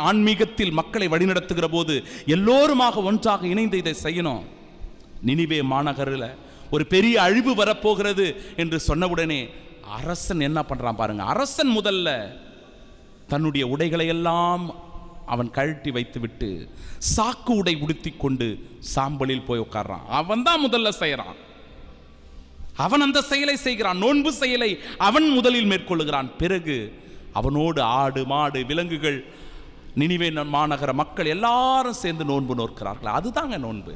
ஆன்மீகத்தில் மக்களை வழிநடத்துகிற போது எல்லோருமாக ஒன்றாக இணைந்து இதை செய்யணும். நினிவே மாநகரில் ஒரு பெரிய அழிவு வரப்போகிறது என்று சொன்னவுடனே அரசன் என்ன பண்றான் பாருங்க. அரசன் முதல்ல தன்னுடைய உடைகளை எல்லாம் அவன் கழட்டி வைத்துவிட்டு சாக்கு உடை உடுத்தி கொண்டு சாம்பலில் போய் உட்கார்றான். அவன் தான் முதல்ல செய்யறான். அவன் அந்த செயலை செய்கிறான். நோன்பு செயலை அவன் முதலில் மேற்கொள்ளுகிறான். பிறகு அவனோடு ஆடு மாடு விலங்குகள் நினிவே மாநகர மக்கள் எல்லாரும் சேர்ந்து நோன்பு நோக்கிறார்கள். அதுதாங்க நோன்பு.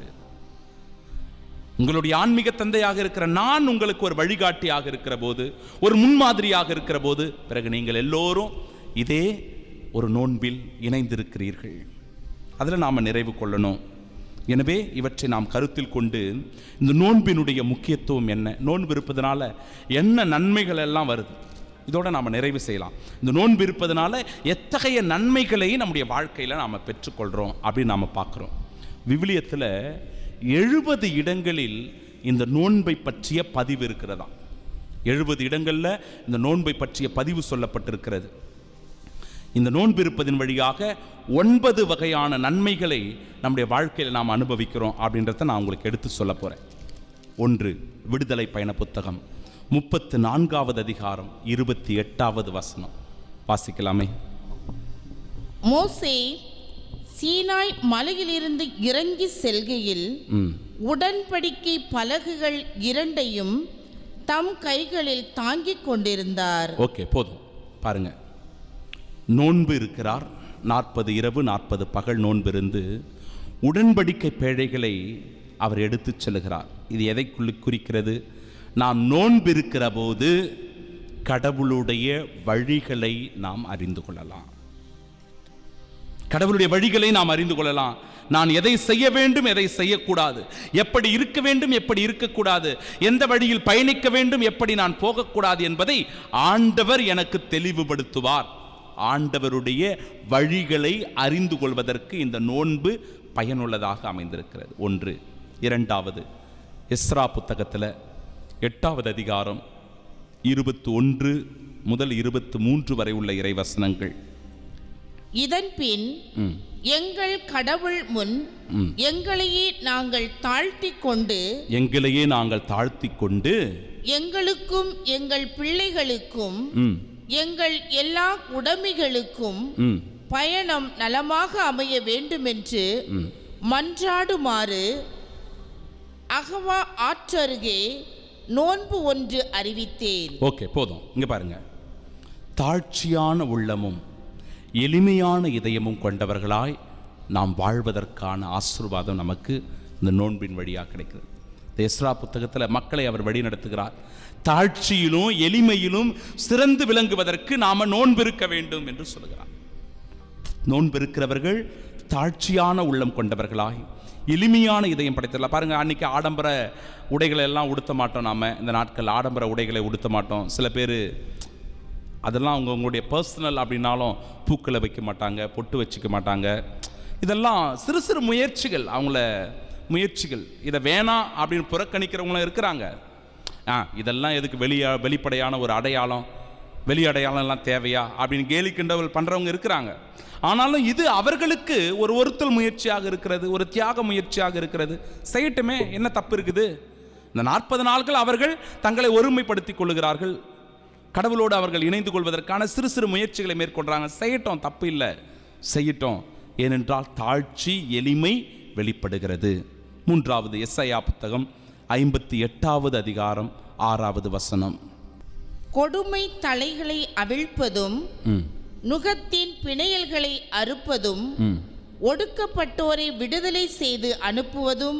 உங்களுடைய ஆன்மீக தந்தையாக இருக்கிற நான் உங்களுக்கு ஒரு வழிகாட்டியாக இருக்கிற போது, ஒரு முன்மாதிரியாக இருக்கிற போது, பிறகு நீங்கள் எல்லோரும் இதே ஒரு நோன்பில் இணைந்திருக்கிறீர்கள். அதில் நாம் நிறைவு கொள்ளணும். எனவே இவற்றை நாம் கருத்தில் கொண்டு இந்த நோன்பினுடைய முக்கியத்துவம் என்ன, நோன்பு இருப்பதனால என்ன நன்மைகள் எல்லாம் வருது, இதோட நாம் நிறைவு செய்யலாம். இந்த நோன்பு இருப்பதனால எத்தகைய நன்மைகளை நம்முடைய வாழ்க்கையில் நாம் பெற்றுக்கொள்கிறோம் அப்படின்னு நாம் பார்க்குறோம். விவிலியத்தில் 70 இடங்களில் இந்த நோன்பை பற்றிய பதிவு இருக்கிறதா. 70 இடங்களில் இந்த நோன்பை பற்றிய பதிவு சொல்லப்பட்டிருக்கிறது. இந்த நோன்பு இருப்பதின் வழியாக 9 வகையான நன்மைகளை நம்முடைய வாழ்க்கையில் நாம் அனுபவிக்கிறோம் அப்படின்றத நான் உங்களுக்கு எடுத்து சொல்ல போகிறேன். 1. விடுதலை பயண புத்தகம் 34வது அதிகாரம் 28வது வசனம் வாசிக்கலாமே. மோசே சீனாய் மலையிலிருந்து இறங்கி செல்கையில் உடன்படிக்கை பலகைகள் 2ஐயும் தம் கைகளில் தாங்கிக் கொண்டிருந்தார். ஓகே, போதும். பாருங்க, நோன்பு இருக்கிறார். 40 இரவு 40 பகல் நோன்பு இருந்து உடன்படிக்கை பேழைகளை அவர் எடுத்து செல்கிறார். இது எதை குறிக்கிறது? நாம் நோன்பு இருக்கிற போது கடவுளுடைய வழிகளை நாம் அறிந்து கொள்ளலாம். கடவுளுடைய வழிகளை நாம் அறிந்து கொள்ளலாம். நான் எதை செய்ய வேண்டும், எதை செய்யக்கூடாது, எப்படி இருக்க வேண்டும், எப்படி இருக்கக்கூடாது, எந்த வழியில் பயணிக்க வேண்டும், எப்படி நான் போகக்கூடாது என்பதை ஆண்டவர் எனக்கு தெளிவுபடுத்துவார். ஆண்டவருடைய வழிகளை அறிந்து கொள்வதற்கு இந்த நோன்பு பயனுள்ளதாக அமைந்திருக்கிறது. 1. 2. எஸ்ரா புத்தகத்தில் 8வது அதிகாரம் 21 முதல் 23 வரை உள்ள இறைவசனங்கள். இதன் பின் எங்கள் கடவுள் முன் எங்களையே நாங்கள் தாழ்த்தி கொண்டு எங்களுக்கும் எங்கள் பிள்ளைகளுக்கும் எங்கள் எல்லா உடைமைகளுக்கும் பயணம் நலமாக அமைய வேண்டும் என்று மன்றாடுமாறு அகவா ஆற்றருகே நோன்பு ஒன்று அறிவித்தேன். ஓகே, போதும். இங்க பாருங்க, தாழ்ச்சியான உள்ளமும் எளிமையான இதயமும் கொண்டவர்களாய் நாம் வாழ்வதற்கான ஆசீர்வாதம் நமக்கு இந்த நோன்பின் வழியாக கிடைக்கிறது. எஸ்ரா புத்தகத்தில் மக்களை அவர் வழி நடத்துகிறார். தாழ்ச்சியிலும் எளிமையிலும் சிறந்து விளங்குவதற்கு நாம நோன்பு இருக்க வேண்டும் என்று சொல்கிறார். நோன்பு இருக்கிறவர்கள் தாழ்ச்சியான உள்ளம் கொண்டவர்களாய் எளிமையான இதயம் படைத்தவர்கள். பாருங்க, அன்னைக்கு ஆடம்பர உடைகளை எல்லாம் உடுத்த மாட்டோம். நாம இந்த நாட்கள் ஆடம்பர உடைகளை உடுத்த மாட்டோம். சில பேர் அதெல்லாம் உங்களுடைய பர்சனல் அப்படின்னாலும் பூக்களை வைக்க மாட்டாங்க, பொட்டு வச்சுக்க மாட்டாங்க. இதெல்லாம் சிறு சிறு முயற்சிகள், அவங்கள முயற்சிகள். இதை வேணாம் அப்படின்னு புறக்கணிக்கிறவங்களும் இருக்கிறாங்க. இதெல்லாம் எதுக்கு வெளிப்படையான ஒரு அடையாளம், வெளி அடையாளம் எல்லாம் தேவையா அப்படின்னு கேலி கிண்டல் பண்ணுறவங்க இருக்கிறாங்க. ஆனாலும் இது அவர்களுக்கு ஒரு ஒருத்தல் முயற்சியாக இருக்கிறது, ஒரு தியாக முயற்சியாக இருக்கிறது. செய்யட்டுமே, என்ன தப்பு இருக்குது? இந்த 40 நாட்கள் அவர்கள் தங்களை ஒருமைப்படுத்திக் கொள்ளுகிறார்கள். கடவுளோடு அவர்கள் இணைந்து கொள்வதற்கான சிறு சிறு முயற்சிகளை மேற்கொள்றாங்க. செய்யட்டும், தப்பு இல்லை, செய்யட்டும். ஏனென்றால் தாழ்ச்சி எளிமை வெளிப்படுகிறது. 3. எஸ்ஐயா புத்தகம் 58வது அதிகாரம் 6வது வசனம். கொடுமை தலைகளை அவிழ்ப்பதும் நுகத்தின் பிணையல்களை அறுப்பதும் ஒடுக்கப்பட்டோரை விடுதலை செய்து அனுப்புவதும்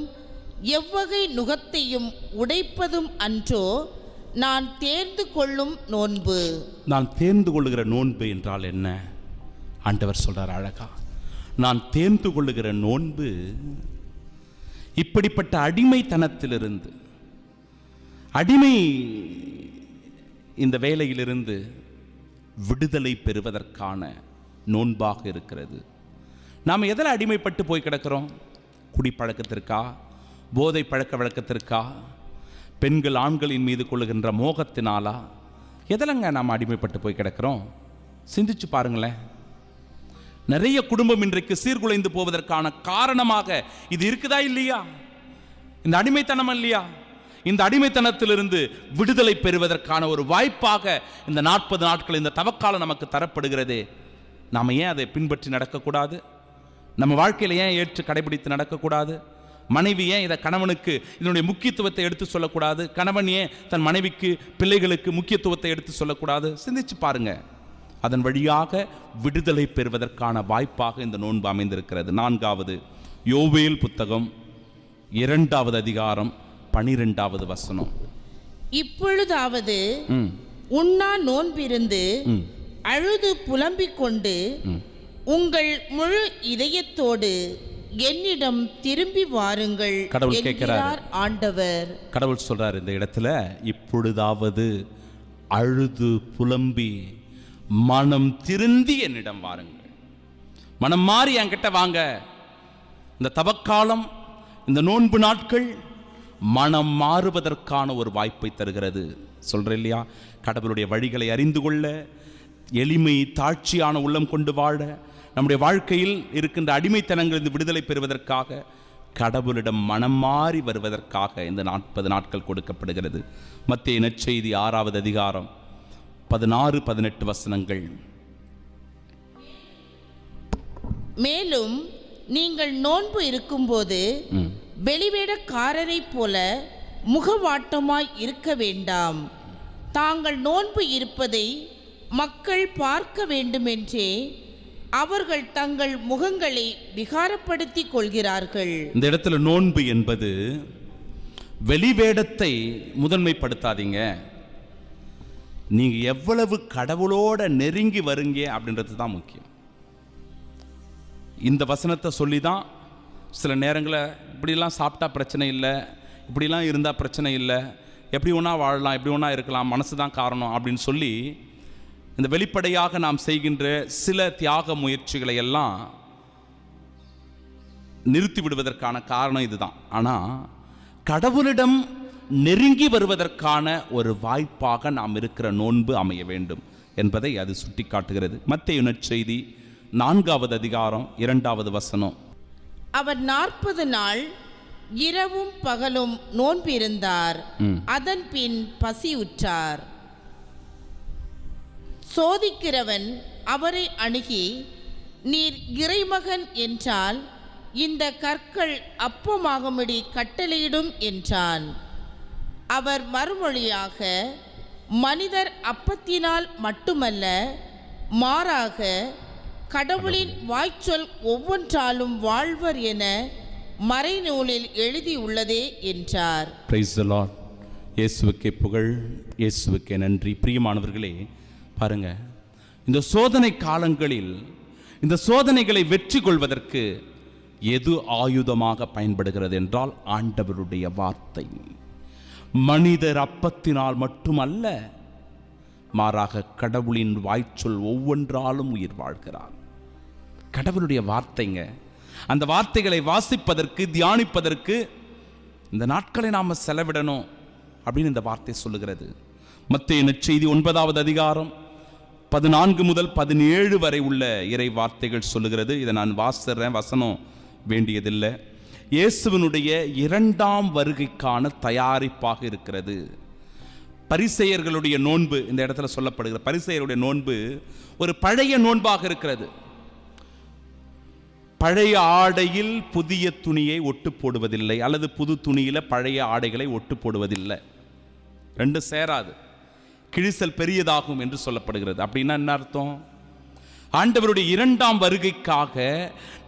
எவ்வகை நுகத்தையும் உடைப்பதும் அன்றோ நான் தேர்ந்து கொள்ளும் நோன்பு. நான் தேர்ந்து கொள்ளுகிற நோன்பு என்றால் என்ன? ஆண்டவர் சொல்றார் அழகா, நான் தேர்ந்து கொள்ளுகிற நோன்பு இப்படிப்பட்ட அடிமைத்தனத்திலிருந்து, அடிமை இந்த வேலையிலிருந்து விடுதலை பெறுவதற்கான நோன்பாக இருக்கிறது. நாம் எதில் அடிமைப்பட்டு போய் கிடக்கிறோம்? குடிப்பழக்கத்திற்கா, போதை பழக்க வழக்கத்திற்கா, பெண்கள் ஆண்களின் மீது கொள்ளுகின்ற மோகத்தினாலா? எதிலங்க நாம் அடிமைப்பட்டு போய் கிடக்கிறோம்? சிந்திச்சு பாருங்களேன். நிறைய குடும்பம் இன்றைக்கு சீர்குலைந்து போவதற்கான காரணமாக இது இருக்குதா இல்லையா? இந்த அடிமைத்தனம் இல்லையா? இந்த அடிமைத்தனத்திலிருந்து விடுதலை பெறுவதற்கான ஒரு வாய்ப்பாக இந்த 40 நாட்கள் இந்த தவக்காலம் நமக்கு தரப்படுகிறதே. நாம் ஏன் அதை பின்பற்றி நடக்கக்கூடாது? நம்ம வாழ்க்கையில் ஏன் ஏற்று கடைபிடித்து நடக்கக்கூடாது? மனைவி ஏன் இதை கணவனுக்கு இதனுடைய முக்கியத்துவத்தை எடுத்து சொல்லக்கூடாது? கணவன் ஏன் தன் மனைவிக்கு பிள்ளைகளுக்கு முக்கியத்துவத்தை எடுத்து சொல்லக்கூடாது? சிந்திச்சு பாருங்க. அதன் வழியாக விடுதலை பெறுவதற்கான வாய்ப்பாக இந்த நோன்பு அமைந்திருக்கிறது. 4வது யோவேல் புத்தகம் 2வது அதிகாரம் 12வது வசனம். இப்பொழுதாவது உண்ணா நோன்பிருந்து அழுது புலம்பிக் கொண்டு உங்கள் முழு இதயத்தோடு என்னிடம் திரும்பி வாருங்கள் என்கிறார் ஆண்டவர். கடவுள் சொல்றார் இந்த இடத்துல, இப்பொழுதாவது அழுது புலம்பி மனம் திருந்தி என்னிடம் வாருங்கள். மனம் மாறி என்கிட்ட வாங்க. இந்த தவக்காலம், இந்த நோன்பு நாட்கள் மனம் மாறுவதற்கான ஒரு வாய்ப்பை தருகிறது. சொல்றேன் இல்லையா? கடவுளுடைய வழிகளை அறிந்து கொள்ள, எளிமை தாழ்ச்சியான உள்ளம் கொண்டு வாழ, நம்முடைய வாழ்க்கையில் இருக்கின்ற அடிமைத்தனங்களிலிருந்து விடுதலை பெறுவதற்காக, கடவுளிடம் மனம் மாறி வருவதற்காக இந்த 40 நாட்கள் கொடுக்கப்படுகிறது. மத்தேயு நற்செய்தி 6வது அதிகாரம் 16-18 வசனங்கள். மேலும் நீங்கள் நோன்பு இருக்கும்போது வெளிவேடக்காரரை போல முகவாட்டமாய் இருக்க வேண்டாம். தாங்கள் நோன்பு இருப்பதை மக்கள் பார்க்க வேண்டுமென்றே அவர்கள் தங்கள் முகங்களை விகாரப்படுத்திக் கொள்கிறார்கள். இந்த இடத்துல நோன்பு என்பது வெளிவேடத்தை முதன்மைப்படுத்தாதீங்க. நீங்க எவ்வளவு கடவுளோட நெருங்கி வருங்க அப்படின்றது தான் முக்கியம். இந்த வசனத்தை சொல்லி தான் சில நேரங்களில் இப்படிலாம் சாப்பிட்டா பிரச்சனை இல்லை, இப்படிலாம் இருந்தால் பிரச்சனை இல்லை, எப்படி ஒன்றா வாழலாம், எப்படி ஒன்றா இருக்கலாம், மனசு தான் காரணம் அப்படின்னு சொல்லி இந்த வெளிப்படையாக நாம் செய்கின்ற சில தியாக முயற்சிகளை எல்லாம் நிறுத்தி விடுவதற்கான காரணம் இதுதான். ஆனால் கடவுளிடம் நெருங்கி வருவதற்கான ஒரு வாய்ப்பாக நாம் இருக்கிற நோன்பு அமைய வேண்டும் என்பதை அது சுட்டி காட்டுகிறது. மத்தேயு நற்செய்தி 4வது அதிகாரம் 2வது வசனம். அவர் 40 நாள் இரவும் பகலும் நோன்பிருந்தார். அதன் பின் பசியுற்றார். சோதிக்கிறவன் அவரை அணுகி, நீர் இறைமகன் என்றால் இந்த கற்கள் அப்பமாகும்படி கட்டளையிடும் என்றான். அவர் மறுமொழியாக, மனிதர் அப்பத்தினால் மட்டுமல்ல, மாறாக கடவுளின் வாய்ச்சொல் ஒவ்வொன்றாலும் வாழ்வர் என மறைநூலில் எழுதியுள்ளதே என்றார். Praise the Lord. இயேசுவுக்கே புகழ், இயேசுவுக்கே நன்றி. பிரியமானவர்களே, பாருங்க, இந்த சோதனை காலங்களில் இந்த சோதனைகளை வெற்றி கொள்வதற்கு எது ஆயுதமாக பயன்படுகிறது என்றால் ஆண்டவருடைய வார்த்தை. மனிதர் அப்பத்தினால் மட்டுமல்ல, மாறாக கடவுளின் வாய்ச்சொல் ஒவ்வொன்றாலும் உயிர் வாழ்கிறார். கடவுளுடைய வார்த்தைங்க. அந்த வார்த்தைகளை வாசிப்பதற்கு, தியானிப்பதற்கு இந்த நாட்களை நாம் செலவிடணும் அப்படின்னு இந்த வார்த்தை சொல்லுகிறது. மத்தேயு நற்செய்தி 9வது அதிகாரம் 14 முதல் 17 வரை உள்ள இறை வார்த்தைகள் சொல்லுகிறது. இதை நான் வாசிக்கிறேன், வசனம் வேண்டியதில்லை. இயேசுவினுடைய 2ஆம் வருகைக்கான தயாரிப்பாக இருக்கிறது. பரிசேயர்களுடைய நோன்பு இந்த இடத்துல சொல்லப்படுகிற பரிசேயருடைய நோன்பு ஒரு பழைய நோன்பாக இருக்கிறது. பழைய ஆடையில் புதிய துணியை ஒட்டு போடுவதில்லை, அல்லது புது துணியில பழைய ஆடைகளை ஒட்டு போடுவதில்லை. ரெண்டு சேராது. கிழிசல் பெரியதாகும் என்று சொல்லப்படுகிறது. அப்படின்னா என்ன அர்த்தம்? ஆண்டவருடைய 2ஆம் வருகைக்காக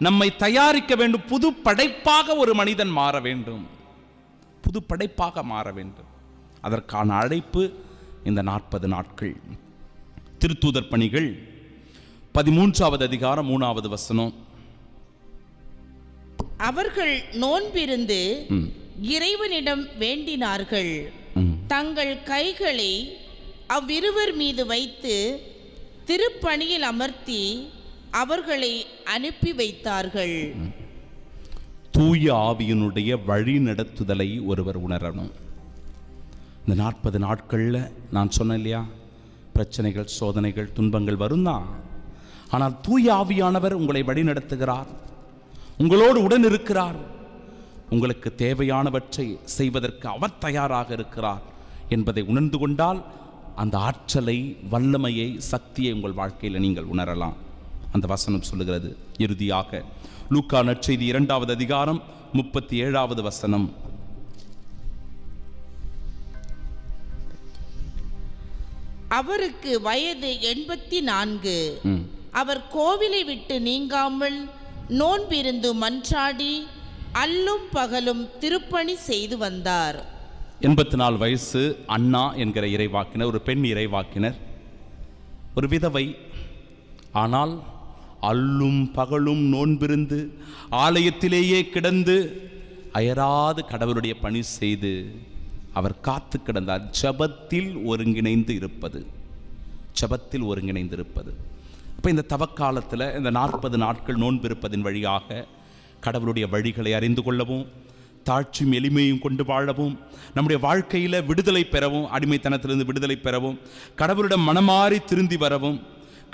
நம்மை தயாரிக்க வேண்டும். புது படைப்பாக ஒரு மனிதன் மாற வேண்டும், புது படைப்பாக மாற வேண்டும். அதற்கான அழைப்பு இந்த 40 நாட்கள். திருத்தூதர் பணிகள் 13வது அதிகாரம் 3வது வசனம். அவர்கள் நோன்பிருந்து இறைவனிடம் வேண்டினார்கள். தங்கள் கைகளை அவ்விருவர் மீது வைத்து திருப்பணியில் அமர்த்தி அவர்களை அனுப்பி வைத்தார்கள். தூய ஆவியினுடைய வழி நடத்துதலை ஒருவர் உணரணும். இந்த 40 நாட்களில் நான் சொன்னேன் இல்லையா, பிரச்சனைகள், சோதனைகள், துன்பங்கள் வரும் தான். ஆனால் தூய ஆவியானவர் உங்களை வழி நடத்துகிறார், உங்களோடு உடன் இருக்கிறார். உங்களுக்கு தேவையானவற்றை செய்வதற்கு அவர் தயாராக இருக்கிறார் என்பதை உணர்ந்து கொண்டால் அந்த ஆற்றலை, வல்லமையை, சக்தியை உங்கள் வாழ்க்கையில் நீங்கள் உணரலாம். அந்த வசனம் சொல்லுகிறது. இறுதியாக லூக்கா நற்செய்தி 2வது அதிகாரம் 37வது வசனம். அவருக்கு வயது 84. அவர் கோவிலை விட்டு நீங்காமல் நோன்பிருந்து மன்றாடி அல்லும் பகலும் திருப்பணி செய்து வந்தார். 84 வயசு அண்ணா என்கிற இறைவாக்கினர், ஒரு பெண் இறைவாக்கினர், ஒரு விதவை. ஆனால் அல்லும் பகலும் நோன்பிருந்து ஆலயத்திலேயே கிடந்து அயராது கடவுளுடைய பணி செய்து அவர் காத்து கிடந்தார். ஜபத்தில் ஒருங்கிணைந்து இருப்பது, ஜபத்தில் ஒருங்கிணைந்து இருப்பது. இப்போ இந்த தவக்காலத்தில் இந்த 40 நாட்கள் நோன்பிருப்பதின் வழியாக கடவுளுடைய வழிகளை அறிந்து கொள்ளவும், தாழ்ச்சியும் எளிமையும் கொண்டு வாழவும், நம்முடைய வாழ்க்கையில் விடுதலை பெறவும், அடிமைத்தனத்திலிருந்து விடுதலை பெறவும், கடவுளிடம் மனமாறி திருந்தி வரவும்,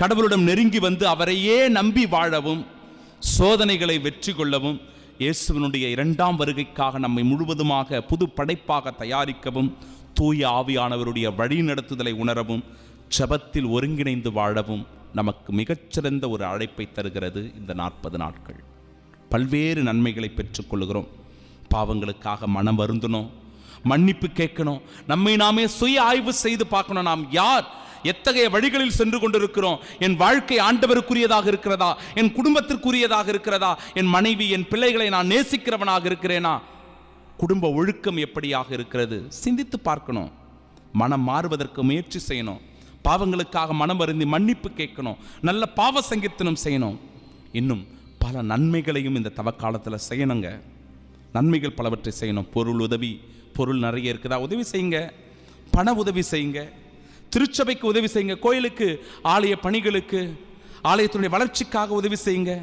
கடவுளிடம் நெருங்கி வந்து அவரையே நம்பி வாழவும், சோதனைகளை வெற்றி கொள்ளவும், இயேசுவினுடைய 2ஆம் வருகைக்காக நம்மை முழுவதுமாக புது படைப்பாக தயாரிக்கவும், தூய ஆவியானவருடைய வழி நடத்துதலை உணரவும், ஜபத்தில் ஒருங்கிணைந்து வாழவும் நமக்கு மிகச்சிறந்த ஒரு அழைப்பை தருகிறது இந்த 40 நாட்கள். பல்வேறு நன்மைகளை பெற்றுக்கொள்கிறோம். பாவங்களுக்காக மனம் வருந்தணும், மன்னிப்பு கேட்கணும், நம்மை நாமே சுய ஆய்வு செய்து பார்க்கணும். நாம் யார், எத்தகைய வழிகளில் சென்று கொண்டிருக்கிறோம்? என் வாழ்க்கை ஆண்டவருக்குரியதாக இருக்கிறதா? என் குடும்பத்திற்குரியதாக இருக்கிறதா? என் மனைவி, என் பிள்ளைகளை நான் நேசிக்கிறவனாக இருக்கிறேனா? குடும்ப ஒழுக்கம் எப்படியாக இருக்கிறது? சிந்தித்து பார்க்கணும். மனம் மாறுவதற்கு முயற்சி செய்யணும். பாவங்களுக்காக மனம் வருந்தி மன்னிப்பு கேட்கணும். நல்ல பாவ சங்கீர்த்தனம் செய்யணும். இன்னும் பல நன்மைகளையும் இந்த தவக்காலத்தில் செய்யணுங்க. நன்மைகள் பலவற்றை செய்யணும். பொருள் உதவி, பொருள் நிறைய இருக்குதா, உதவி செய்யுங்க. பண உதவி செய்யுங்க. திருச்சபைக்கு உதவி செய்யுங்க. கோயிலுக்கு, ஆலய பணிகளுக்கு, ஆலயத்தினுடைய வளர்ச்சிக்காக உதவி செய்யுங்க.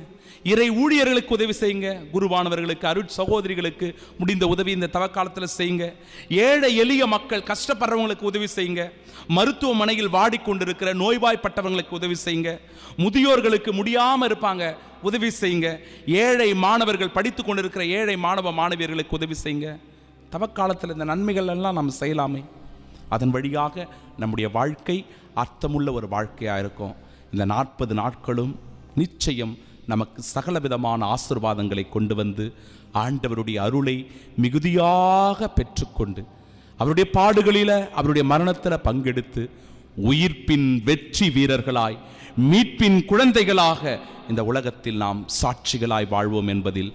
இறை ஊழியர்களுக்கு உதவி செய்யுங்க. குருவானவர்களுக்கு, அருட் சகோதரிகளுக்கு முடிந்த உதவி இந்த தவக்காலத்தில் செய்யுங்க. ஏழை எளிய மக்கள், கஷ்டப்படுறவங்களுக்கு உதவி செய்யுங்க. மருத்துவமனையில் வாடிக்கொண்டிருக்கிற நோய்வாய்ப்பட்டவங்களுக்கு உதவி செய்யுங்க. முதியோர்களுக்கு முடியாமல் இருப்பாங்க, உதவி செய்யுங்க. ஏழை மாணவர்கள், படித்து கொண்டிருக்கிற ஏழை மாணவ மாணவியர்களுக்கு உதவி செய்யுங்க. தவக்காலத்தில் இந்த நன்மைகள் எல்லாம் நம்ம செய்யலாமே. அதன் வழியாக நம்முடைய வாழ்க்கை அர்த்தமுள்ள ஒரு வாழ்க்கையாக இருக்கும். இந்த 40 நாட்களும் நிச்சயம் நமக்கு சகல விதமான ஆசீர்வாதங்களை கொண்டு வந்து ஆண்டவருடைய அருளை மிகுதியாக பெற்றுக்கொண்டு அவருடைய பாடுகளில், அவருடைய மரணத்தில் பங்கெடுத்து உயிர்ப்பின் வெற்றி வீரர்களாய், மீட்பின் குழந்தைகளாக இந்த உலகத்தில் நாம் சாட்சிகளாய் வாழ்வோம் என்பதில்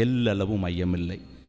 எல்லளவும் ஐயமில்லை.